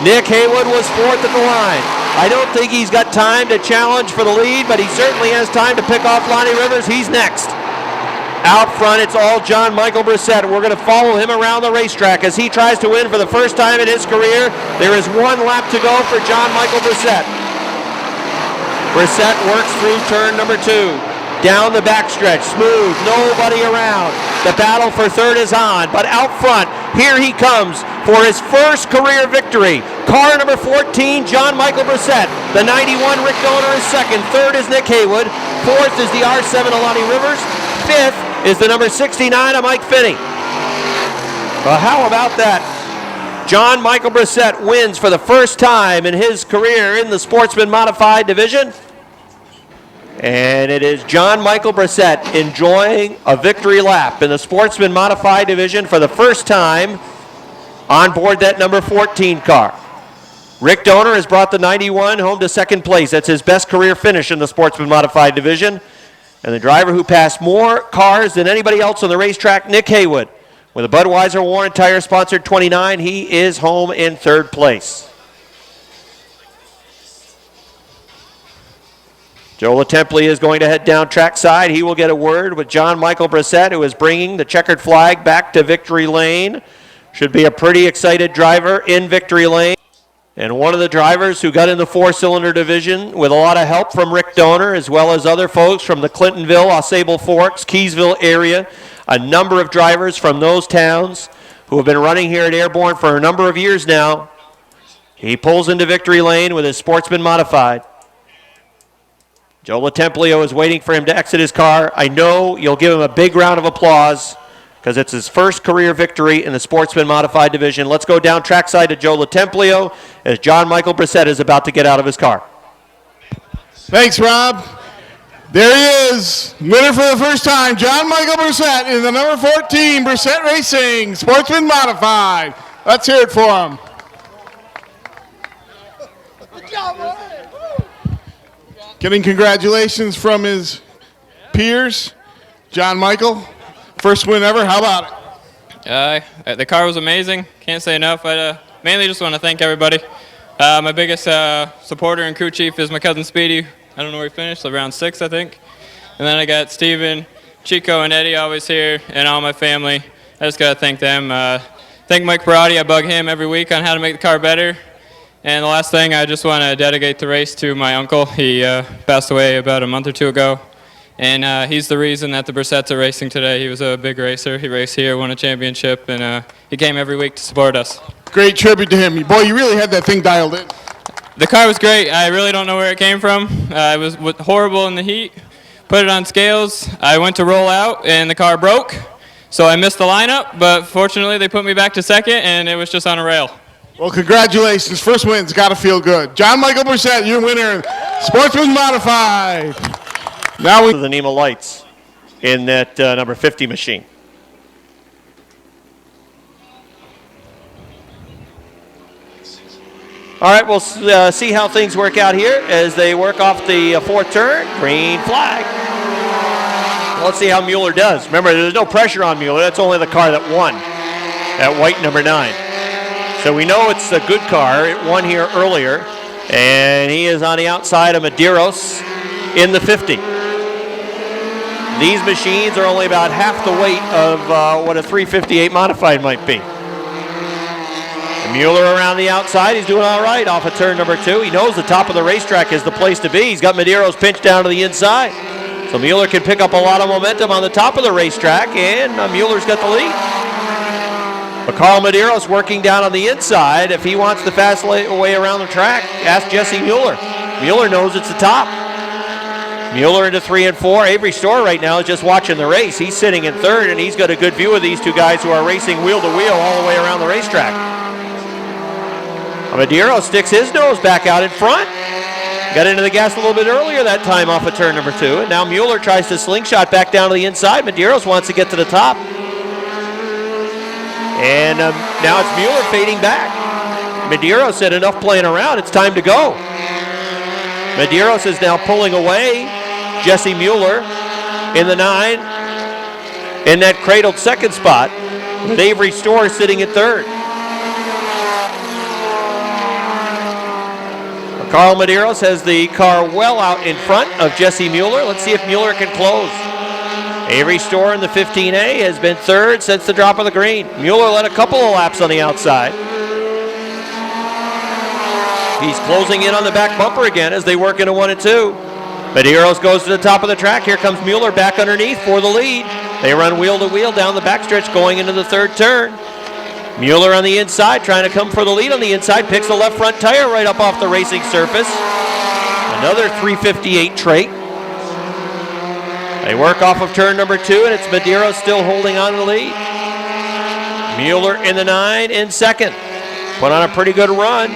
Nick Haywood was 4th at the line. I don't think he's got time to challenge for the lead, but he certainly has time to pick off Lonnie Rivers. He's next. Out front, it's all John Michael Brissett. We're going to follow him around the racetrack as he tries to win for the first time in his career. There is 1 lap to go for John Michael Brissett. Brissett works through turn number 2. Down the backstretch, smooth, nobody around. The battle for 3rd is on, but out front, here he comes for his first career victory. Car number 14, John Michael Brissett. The 91, Rick Donor is 2nd. 3rd is Nick Haywood. 4th is the R7 of Lonnie Rivers. 5th is the number 69 of Mike Finney. Well, how about that? John Michael Brissett wins for the first time in his career in the Sportsman Modified division. And it is John Michael Brissett enjoying a victory lap in the Sportsman Modified division for the first time on board that number 14 car. Rick Donor has brought the 91 home to 2nd place. That's his best career finish in the Sportsman Modified division. And the driver who passed more cars than anybody else on the racetrack, Nick Haywood, with a Budweiser Warren Tire sponsored 29, he is home in 3rd place. Joe LaTemple is going to head down trackside. He will get a word with John Michael Brissett, who is bringing the checkered flag back to victory lane. Should be a pretty excited driver in victory lane. And one of the drivers who got in the 4-cylinder division with a lot of help from Rick Donor, as well as other folks from the Clintonville, AuSable Forks, Keysville area. A number of drivers from those towns who have been running here at Airborne for a number of years now. He pulls into victory lane with his Sportsman Modified. Joe LaTemplio is waiting for him to exit his car. I know you'll give him a big round of applause because it's his first career victory in the Sportsman Modified division. Let's go down trackside to Joe LaTemplio as John Michael Brissett is about to get out of his car. Thanks, Rob. There he is, winner for the first time, John Michael Brissett in the number 14 Brissett Racing Sportsman Modified. Let's hear it for him. Good job, man. Getting congratulations from his peers. John Michael, first win ever. How about it? The car was amazing. Can't say enough. I mainly just want to thank everybody. My biggest supporter and crew chief is my cousin Speedy. I don't know where he finished, around 6th, I think. And then I got Steven, Chico, and Eddie always here, and all my family. I just got to thank them. Thank Mike Perotti. I bug him every week on how to make the car better. And the last thing, I just want to dedicate the race to my uncle. He passed away about a month or 2 ago. And he's the reason that the Brissetts are racing today. He was a big racer. He raced here, won a championship, and he came every week to support us. Great tribute to him. Boy, you really had that thing dialed in. The car was great. I really don't know where it came from. It was horrible in the heat. Put it on scales. I went to roll out, and the car broke. So I missed the lineup, but fortunately they put me back to 2nd, and it was just on a rail. Well, congratulations. First win's got to feel good. John Michael Brissett, your winner, Sportsman Modified. Now we the NEMA Lites in that number 50 machine. All right, we'll see how things work out here as they work off the 4th turn. Green flag. Well, let's see how Mueller does. Remember, there's no pressure on Mueller. That's only the car that won at white number 9. So we know it's a good car. It won here earlier. And he is on the outside of Medeiros in the 50. These machines are only about half the weight of what a 358 modified might be. And Mueller around the outside. He's doing all right off of turn number 2. He knows the top of the racetrack is the place to be. He's got Medeiros pinched down to the inside. So Mueller can pick up a lot of momentum on the top of the racetrack, and Mueller's got the lead. But Carl Medeiros working down on the inside. If he wants the fast way around the track, ask Jesse Mueller. Mueller knows it's the top. Mueller into 3 and 4. Avery Storr right now is just watching the race. He's sitting in 3rd, and he's got a good view of these 2 guys who are racing wheel to wheel all the way around the racetrack. Medeiros sticks his nose back out in front. Got into the gas a little bit earlier that time off of turn number 2. And now Mueller tries to slingshot back down to the inside. Medeiros wants to get to the top. And now it's Mueller fading back. Medeiros said enough playing around. It's time to go. Medeiros is now pulling away. Jesse Mueller in the 9. In that cradled second spot. With Avery Storr sitting at 3rd. Carl Medeiros has the car well out in front of Jesse Mueller. Let's see if Mueller can close. Avery Storr in the 15A has been 3rd since the drop of the green. Mueller led a couple of laps on the outside. He's closing in on the back bumper again as they work into 1 and 2. Medeiros goes to the top of the track. Here comes Mueller back underneath for the lead. They run wheel to wheel down the backstretch going into the 3rd turn. Mueller on the inside, trying to come for the lead on the inside, picks the left front tire right up off the racing surface. Another 358 trait. They work off of turn number 2, and it's Medeiros still holding on to the lead. Mueller in the 9 in 2nd. Put on a pretty good run.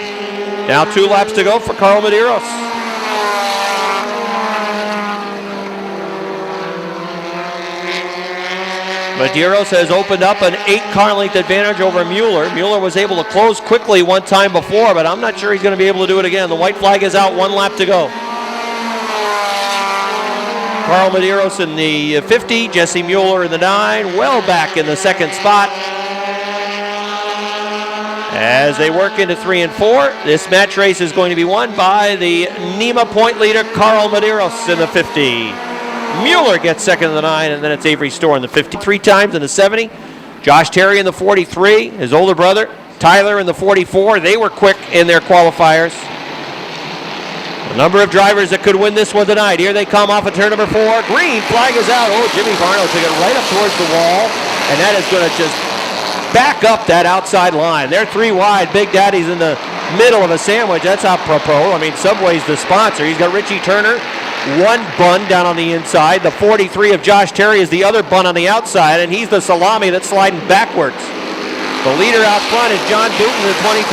Now 2 laps to go for Carl Medeiros. Medeiros has opened up an 8-car length advantage over Mueller. Mueller was able to close quickly one time before, but I'm not sure he's going to be able to do it again. The white flag is out, 1 lap to go. Carl Medeiros in the 50, Jesse Mueller in the 9, well back in the 2nd spot. As they work into 3 and 4, this match race is going to be won by the NEMA point leader, Carl Medeiros in the 50. Mueller gets 2nd in the 9, and then it's Avery Storr in the 50. 3 times in the 70. Josh Terry in the 43, his older brother. Tyler in the 44. They were quick in their qualifiers. A number of drivers that could win this one tonight. Here they come off of turn number 4. Green flag is out. Oh, Jimmy Varno took it right up towards the wall, and that is going to just back up that outside line. They're 3 wide. Big Daddy's in the middle of a sandwich. That's apropos. I mean, Subway's the sponsor. He's got Richie Turner. 1 bun down on the inside. The 43 of Josh Terry is the other bun on the outside, and he's the salami that's sliding backwards. The leader out front is John Booten, the 23.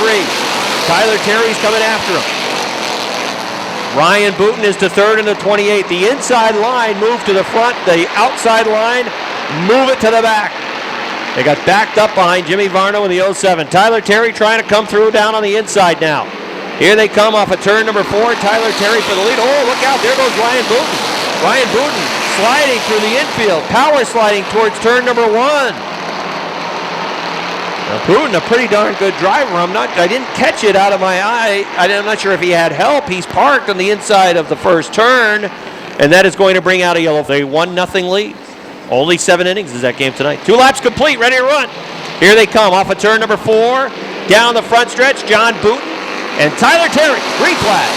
Tyler Terry's coming after him. Ryan Booten is to 3rd in the 28. The inside line moved to the front. The outside line, move it to the back. They got backed up behind Jimmy Varno in the 07. Tyler Terry trying to come through down on the inside now. Here they come off of turn number 4. Tyler Terry for the lead. Oh, look out. There goes Ryan Booten. Ryan Booten sliding through the infield. Power sliding towards turn number 1. Now, Booten, a pretty darn good driver. I didn't catch it out of my eye. I'm not sure if he had help. He's parked on the inside of the first turn, and that is going to bring out a yellow. They 1-0 lead. Only 7 innings is that game tonight. 2 laps complete. Ready to run. Here they come off of turn number 4. Down the front stretch, John Booten. And Tyler Terry, green flag.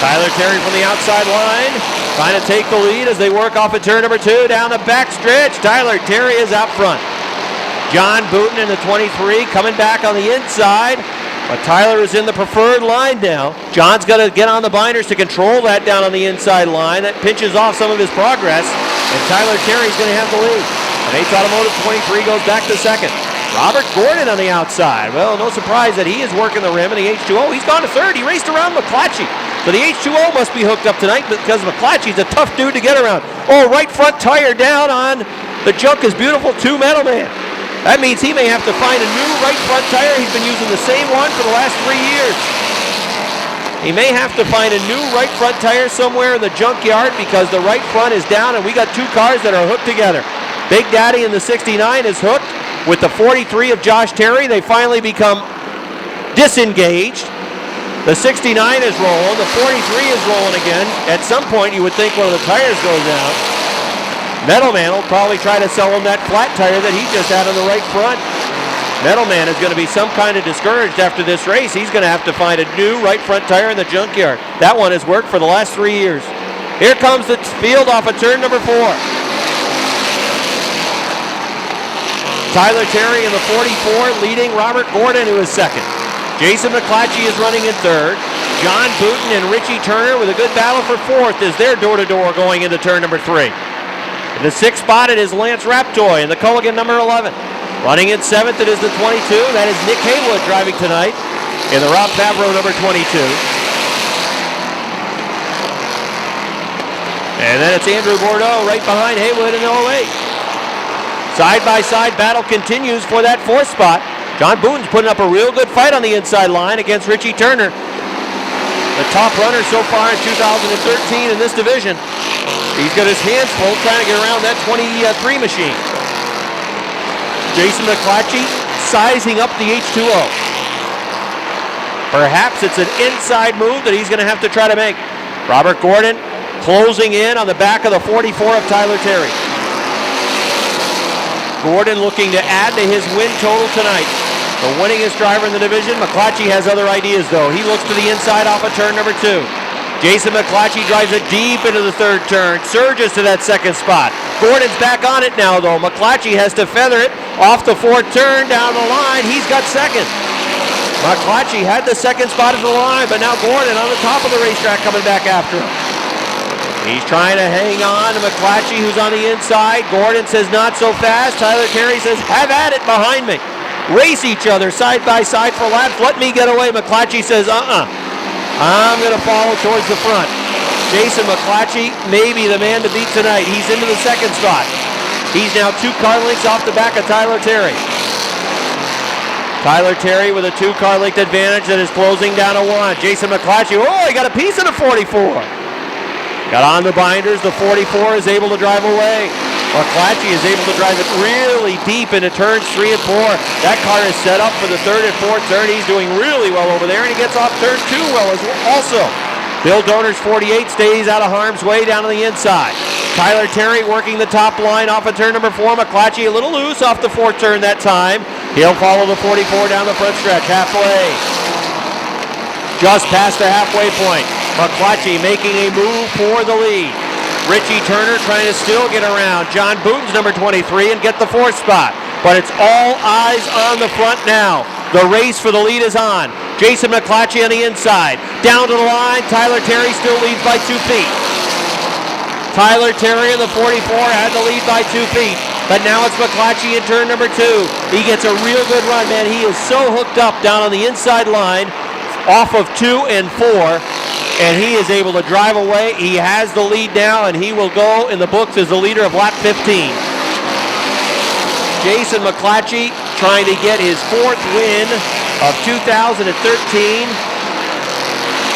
Tyler Terry from the outside line, trying to take the lead as they work off of turn number 2 down the back stretch. Tyler Terry is out front. John Booten in the 23 coming back on the inside, but Tyler is in the preferred line now. John's got to get on the binders to control that down on the inside line. That pinches off some of his progress, and Tyler Terry's going to have the lead. And Ace Automotive 23 goes back to 2nd. Robert Gordon on the outside. Well, no surprise that he is working the rim in the H2O. He's gone to 3rd. He raced around McClatchy. So the H2O must be hooked up tonight because McClatchy's a tough dude to get around. Oh, right front tire down on the Junk is Beautiful 2 Metal Man. That means he may have to find a new right front tire. He's been using the same one for the last 3 years. He may have to find a new right front tire somewhere in the junkyard because the right front is down, and we got 2 cars that are hooked together. Big Daddy in the 69 is hooked. With the 43 of Josh Terry, they finally become disengaged. The 69 is rolling. The 43 is rolling again. At some point, you would think one of the tires goes out. Metal Man will probably try to sell him that flat tire that he just had on the right front. Metal Man is going to be some kind of discouraged after this race. He's going to have to find a new right front tire in the junkyard. That one has worked for the last 3 years. Here comes the field off of turn number 4. Tyler Terry in the 44 leading Robert Gordon, who is 2nd. Jason McClatchy is running in 3rd. John Booten and Richie Turner with a good battle for 4th as they're door-to-door going into turn number 3. In the 6th spot, it is Lance Raptoy in the Culligan number 11. Running in 7th, it is the 22. That is Nick Haywood driving tonight in the Rob Favreau number 22. And then it's Andrew Bordeaux right behind Haywood in 08. Side-by-side battle continues for that 4th spot. John Booton's putting up a real good fight on the inside line against Richie Turner. The top runner so far in 2013 in this division. He's got his hands full trying to get around that 23 machine. Jason McClatchy sizing up the H2O. Perhaps it's an inside move that he's going to have to try to make. Robert Gordon closing in on the back of the 44 of Tyler Terry. Gordon looking to add to his win total tonight. The winningest driver in the division. McClatchy has other ideas, though. He looks to the inside off of turn number 2. Jason McClatchy drives it deep into the 3rd turn, surges to that 2nd spot. Gordon's back on it now, though. McClatchy has to feather it off the 4th turn down the line. He's got 2nd. McClatchy had the 2nd spot at the line, but now Gordon on the top of the racetrack coming back after him. He's trying to hang on to McClatchy, who's on the inside. Gordon says not so fast. Tyler Terry says, have at it behind me. Race each other side by side for laps. Let me get away. McClatchy says, I'm going to follow towards the front. Jason McClatchy may be the man to beat tonight. He's into the 2nd spot. He's now 2 car lengths off the back of Tyler Terry. Tyler Terry with a 2-car length advantage that is closing down to 1. Jason McClatchy, he got a piece of the 44. Got on the binders, the 44 is able to drive away. McClatchy is able to drive it really deep into turns 3 and 4. That car is set up for the 3rd and 4th turn. He's doing really well over there, and he gets off turn 2 well as well also. Bill Doner's 48 stays out of harm's way down on the inside. Tyler Terry working the top line off of turn number 4. McClatchy a little loose off the 4th turn that time. He'll follow the 44 down the front stretch, halfway. Just past the halfway point. McClatchy making a move for the lead. Richie Turner trying to still get around John Booton's number 23 and get the 4th spot. But it's all eyes on the front now. The race for the lead is on. Jason McClatchy on the inside. Down to the line. Tyler Terry still leads by 2 feet. Tyler Terry in the 44 had the lead by 2 feet. But now it's McClatchy in turn number 2. He gets a real good run, man. He is so hooked up down on the inside line off of 2 and 4. And he is able to drive away. He has the lead now, and he will go in the books as the leader of lap 15. Jason McClatchy trying to get his 4th win of 2013.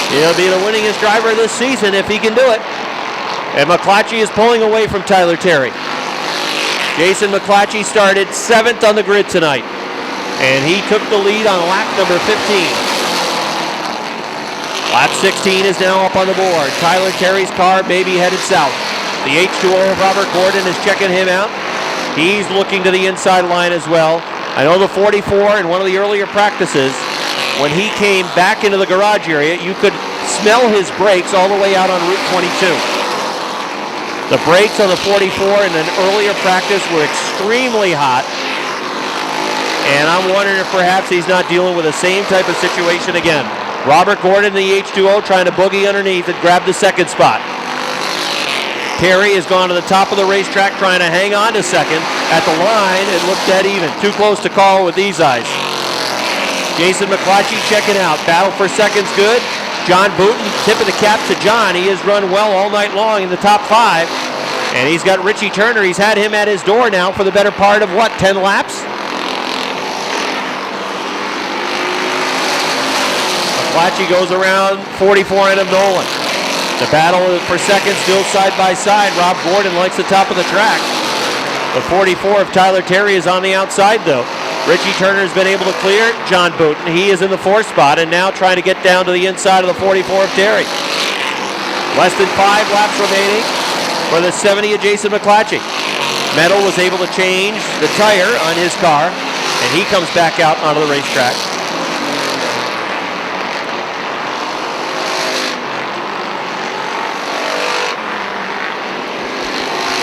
He'll be the winningest driver this season if he can do it. And McClatchy is pulling away from Tyler Terry. Jason McClatchy started 7th on the grid tonight, and he took the lead on lap number 15. Lap 16 is now up on the board. Tyler Terry's car may be headed south. The H2O of Robert Gordon is checking him out. He's looking to the inside line as well. I know the 44 in one of the earlier practices, when he came back into the garage area, you could smell his brakes all the way out on Route 22. The brakes on the 44 in an earlier practice were extremely hot. And I'm wondering if perhaps he's not dealing with the same type of situation again. Robert Gordon, the H2O, trying to boogie underneath and grab the 2nd spot. Terry has gone to the top of the racetrack trying to hang on to 2nd. At the line, it looked dead even. Too close to call with these eyes. Jason McClatchy checking out. Battle for 2nd's good. John Booton, tip of the cap to John. He has run well all night long in the top 5. And he's got Richie Turner. He's had him at his door now for the better part of, 10 laps? McClatchy goes around 44 and of Nolan. The battle for 2nd still side by side. Rob Gordon likes the top of the track. The 44 of Tyler Terry is on the outside, though. Richie Turner has been able to clear John Booton. He is in the 4th spot and now trying to get down to the inside of the 44 of Terry. Less than 5 laps remaining for the 70 of Jason McClatchy. Metal was able to change the tire on his car, and he comes back out onto the racetrack.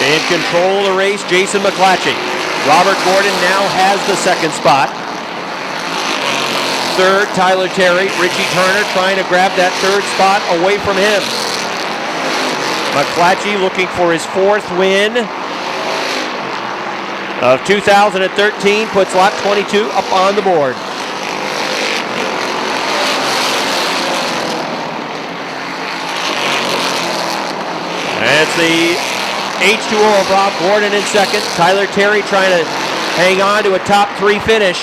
In control of the race, Jason McClatchy. Robert Gordon now has the 2nd spot. 3rd, Tyler Terry. Richie Turner trying to grab that 3rd spot away from him. McClatchy looking for his 4th win of 2013. Puts lap 22 up on the board. That's the H2O of Rob Gordon in second. Tyler Terry trying to hang on to a top 3 finish.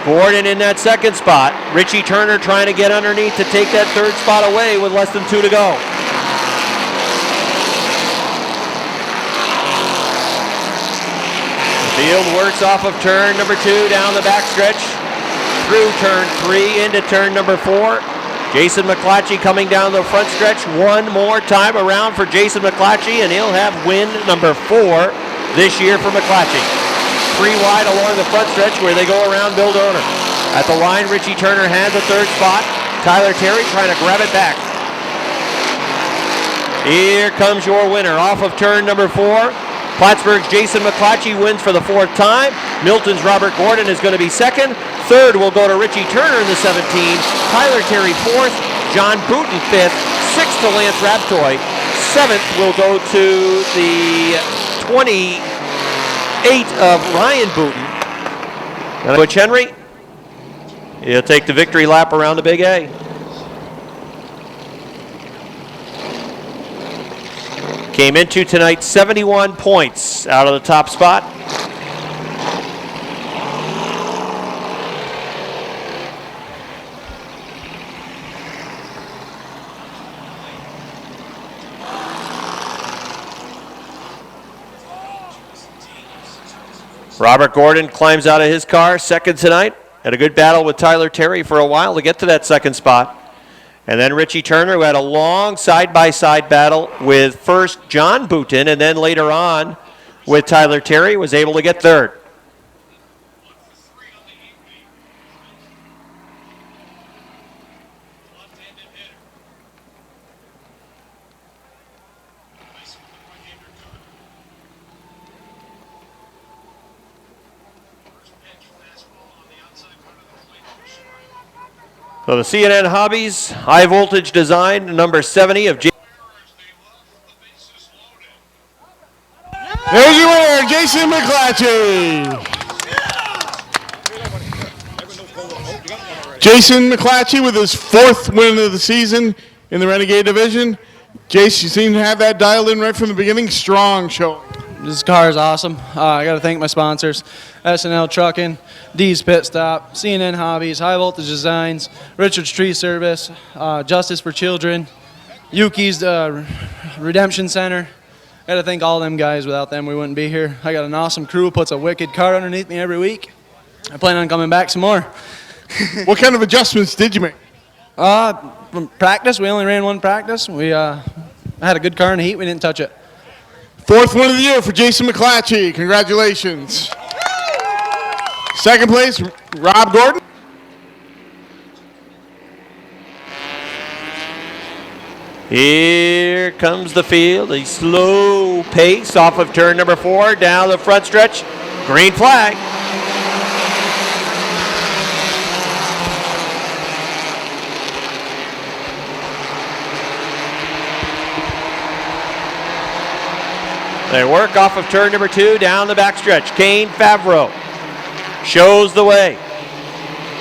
Gordon in that second spot. Richie Turner trying to get underneath to take that third spot away with less than 2 to go. The field works off of turn number 2 down the backstretch through turn 3 into turn number 4. Jason McClatchy coming down the front stretch one more time around for Jason McClatchy, and he'll have win number 4 this year for McClatchy. 3 wide along the front stretch where they go around Bill Donor. At the line, Richie Turner has a third spot. Tyler Terry trying to grab it back. Here comes your winner off of turn number 4. Plattsburgh's Jason McClatchy wins for the 4th time. Milton's Robert Gordon is going to be second. Third will go to Richie Turner in the 17. Tyler Terry 4th. John Booten 5th. 6th to Lance Rabtoy. 7th will go to the 28 of Ryan Booten. And Butch Henry, he'll take the victory lap around the Big A. Came into tonight 71 points out of the top spot. Robert Gordon climbs out of his car, second tonight. Had a good battle with Tyler Terry for a while to get to that second spot. And then Richie Turner, who had a long side-by-side battle with first John Booten and then later on with Tyler Terry, was able to get third. So the CNN Hobbies high voltage design number 70 of There's your winner, Jason McClatchy. Jason McClatchy with his 4th win of the season in the Renegade division. Jason, you seem to have that dialed in right from the beginning. Strong showing. This car is awesome. I got to thank my sponsors, S&L Trucking, D's Pit Stop, CNN Hobbies, High Voltage Designs, Richard's Tree Service, Justice for Children, Yuki's Redemption Center. Got to thank all them guys. Without them, we wouldn't be here. I got an awesome crew, puts a wicked car underneath me every week. I plan on coming back some more. What kind of adjustments did you make? From practice, we only ran one practice. We had a good car in the heat. We didn't touch it. 4th win of the year for Jason McClatchy. Congratulations. Second place, Rob Gordon. Here comes the field. A slow pace off of turn number 4 down the front stretch. Green flag. They work off of turn number 2 down the backstretch. Kane Favreau shows the way.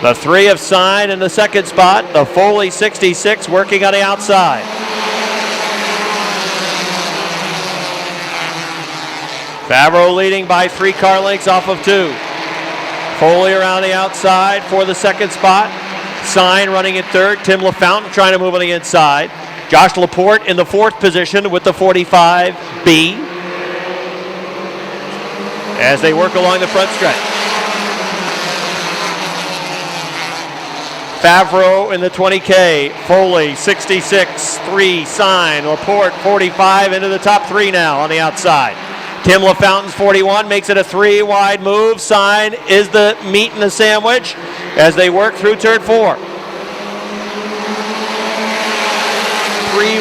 The 3 of Sign in the second spot. The Foley 66 working on the outside. Favreau leading by 3 car lengths off of 2. Foley around the outside for the second spot. Sign running in third. Tim LaFountain trying to move on the inside. Josh Laporte in the 4th position with the 45B. As they work along the front stretch. Favreau in the 20K, Foley 66, 3, Sign, Laporte 45 into the top 3 now on the outside. Tim LaFountain's 41 makes it a 3 wide move. Sign is the meat in the sandwich as they work through turn 4. 3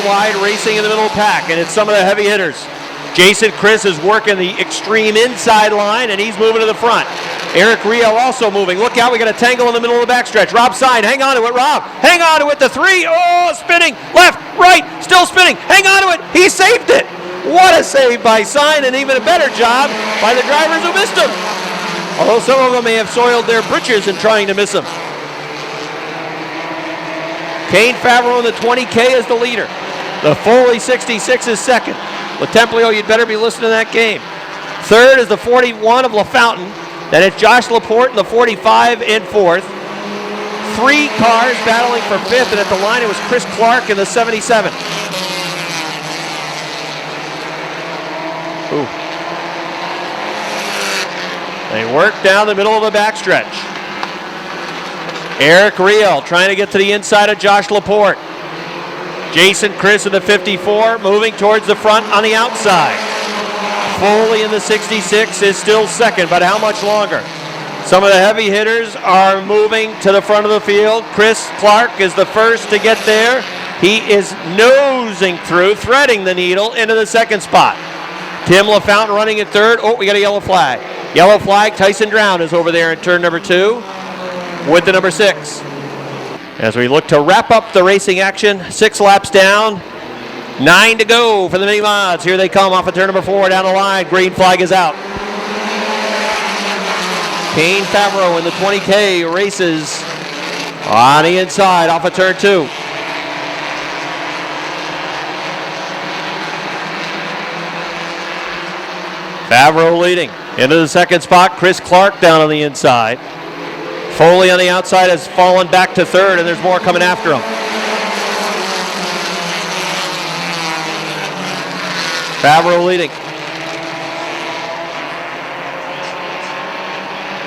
wide racing in the middle of the pack, and it's some of the heavy hitters. Jason Chris is working the extreme inside line, and he's moving to the front. Eric Rio also moving. Look out, we got a tangle in the middle of the backstretch. Rob Sign, hang on to it, Rob. Hang on to it, the 3. Oh, spinning. Left, right, still spinning. Hang on to it. He saved it. What a save by Sign, and even a better job by the drivers who missed him. Although some of them may have soiled their britches in trying to miss him. Kane Favreau in the 20K is the leader. The Foley 66 is second. LaTemplio, you'd better be listening to that game. Third is the 41 of LaFountain. Then it's Josh Laporte in the 45 in fourth. 3 cars battling for fifth, and at the line it was Chris Clark in the 77. Ooh. They work down the middle of the backstretch. Eric Riel trying to get to the inside of Josh Laporte. Jason Chris in the 54 moving towards the front on the outside. Foley in the 66 is still second, but how much longer? Some of the heavy hitters are moving to the front of the field. Chris Clark is the first to get there. He is nosing through, threading the needle into the second spot. Tim LaFountain running at third. Oh, we got a yellow flag. Yellow flag, Tyson Drown is over there in turn number 2 with the number 6. As we look to wrap up the racing action, 6 laps down, 9 to go for the Mini Mods. Here they come off of turn number 4 down the line. Green flag is out. Kane Favreau in the 20K races on the inside off of turn 2. Favreau leading. Into the second spot, Chris Clark down on the inside. Foley on the outside has fallen back to third, and there's more coming after him. Favreau leading.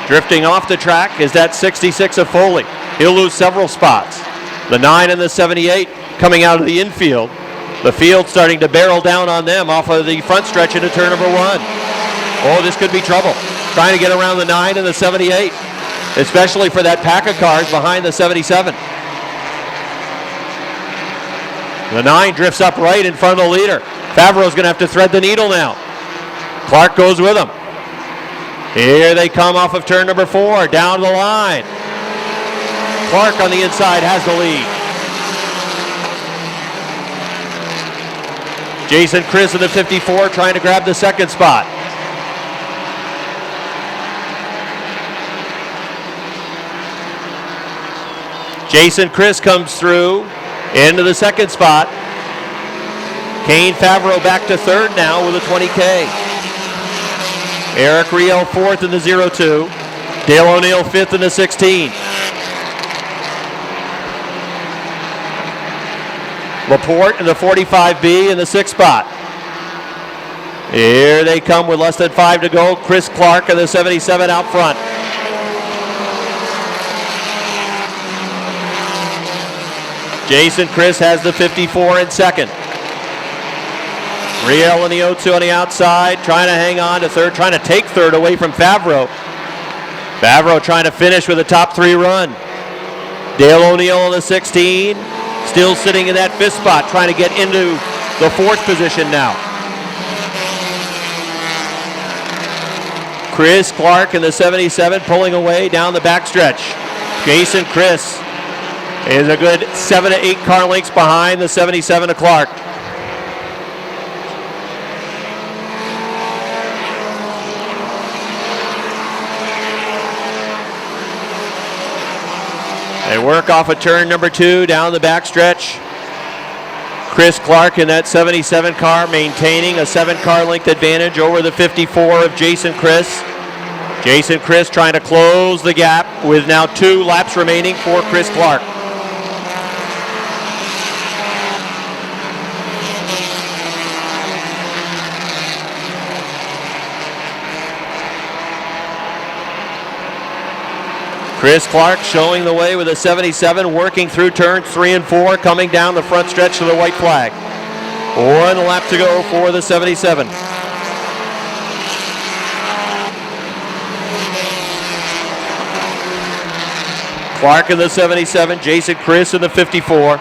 Drifting off the track is that 66 of Foley. He'll lose several spots. The 9 and the 78 coming out of the infield. The field starting to barrel down on them off of the front stretch into turn number 1. Oh, this could be trouble. Trying to get around the 9 and the 78, especially for that pack of cars behind the 77. The 9 drifts up right in front of the leader. Favreau's going to have to thread the needle now. Clark goes with him. Here they come off of turn number 4, down the line. Clark on the inside has the lead. Jason Chris in the 54 trying to grab the second spot. Jason Chris comes through into the second spot. Kane Favreau back to third now with a 20K. Eric Riel fourth in the 02. Dale O'Neill fifth in the 16. Laporte in the 45B in the sixth spot. Here they come with less than 5 to go. Chris Clark in the 77 out front. Jason Chris has the 54 in second. Riel in the 02 on the outside, trying to hang on to third, trying to take third away from Favreau. Favreau trying to finish with a top 3 run. Dale O'Neill in the 16, still sitting in that 5th spot, trying to get into the 4th position now. Chris Clark in the 77 pulling away down the backstretch. Jason Chris is a good 7 to 8 car lengths behind the 77 of Clark. They work off of turn number 2 down the backstretch. Chris Clark in that 77 car maintaining a 7 car length advantage over the 54 of Jason Chris. Jason Chris trying to close the gap with now 2 laps remaining for Chris Clark. Chris Clark showing the way with a 77, working through turns 3 and 4, coming down the front stretch to the white flag. 1 lap to go for the 77. Clark in the 77, Jason Chris in the 54.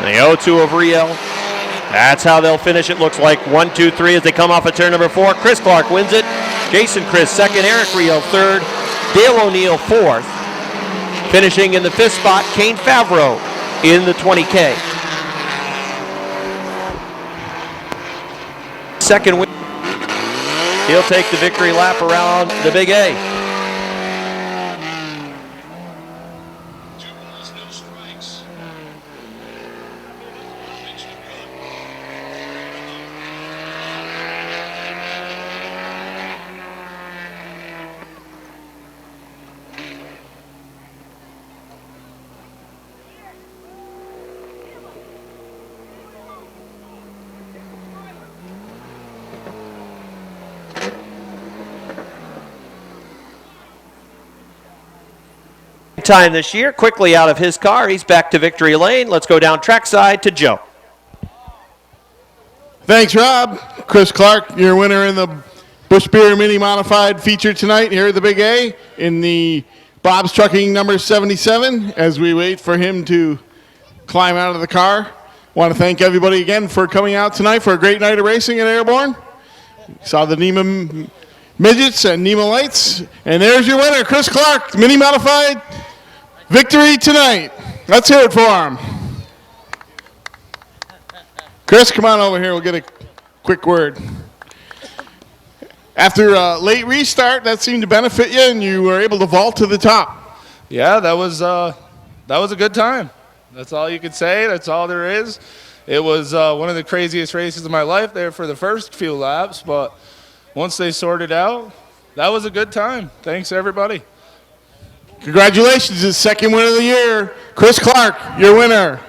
The 02 of Riel. That's how they'll finish, it looks like. 1, 2, 3 as they come off of turn number 4. Chris Clark wins it. Jason Chris second, Eric Riel third, Dale O'Neill fourth. Finishing in the 5th spot, Kane Favreau in the 20K. Second win. He'll take the victory lap around the Big A. time this year. Quickly out of his car. He's back to victory lane. Let's go down trackside to Joe. Thanks, Rob. Chris Clark, your winner in the Bush Beer Mini Modified feature tonight here at the Big A in the Bob's Trucking number 77. As we wait for him to climb out of the car, want to thank everybody again for coming out tonight for a great night of racing at Airborne. Saw the NEMA Midgets and NEMA Lites. And there's your winner, Chris Clark, Mini Modified victory tonight. Let's hear it for him. Chris, come on over here. We'll get a quick word. After a late restart, that seemed to benefit you, and you were able to vault to the top. Yeah, that was a good time. That's all you could say. That's all there is. It was one of the craziest races of my life there for the first few laps, but once they sorted out, that was a good time. Thanks, everybody. Congratulations, his second win of the year. Chris Clark, your winner.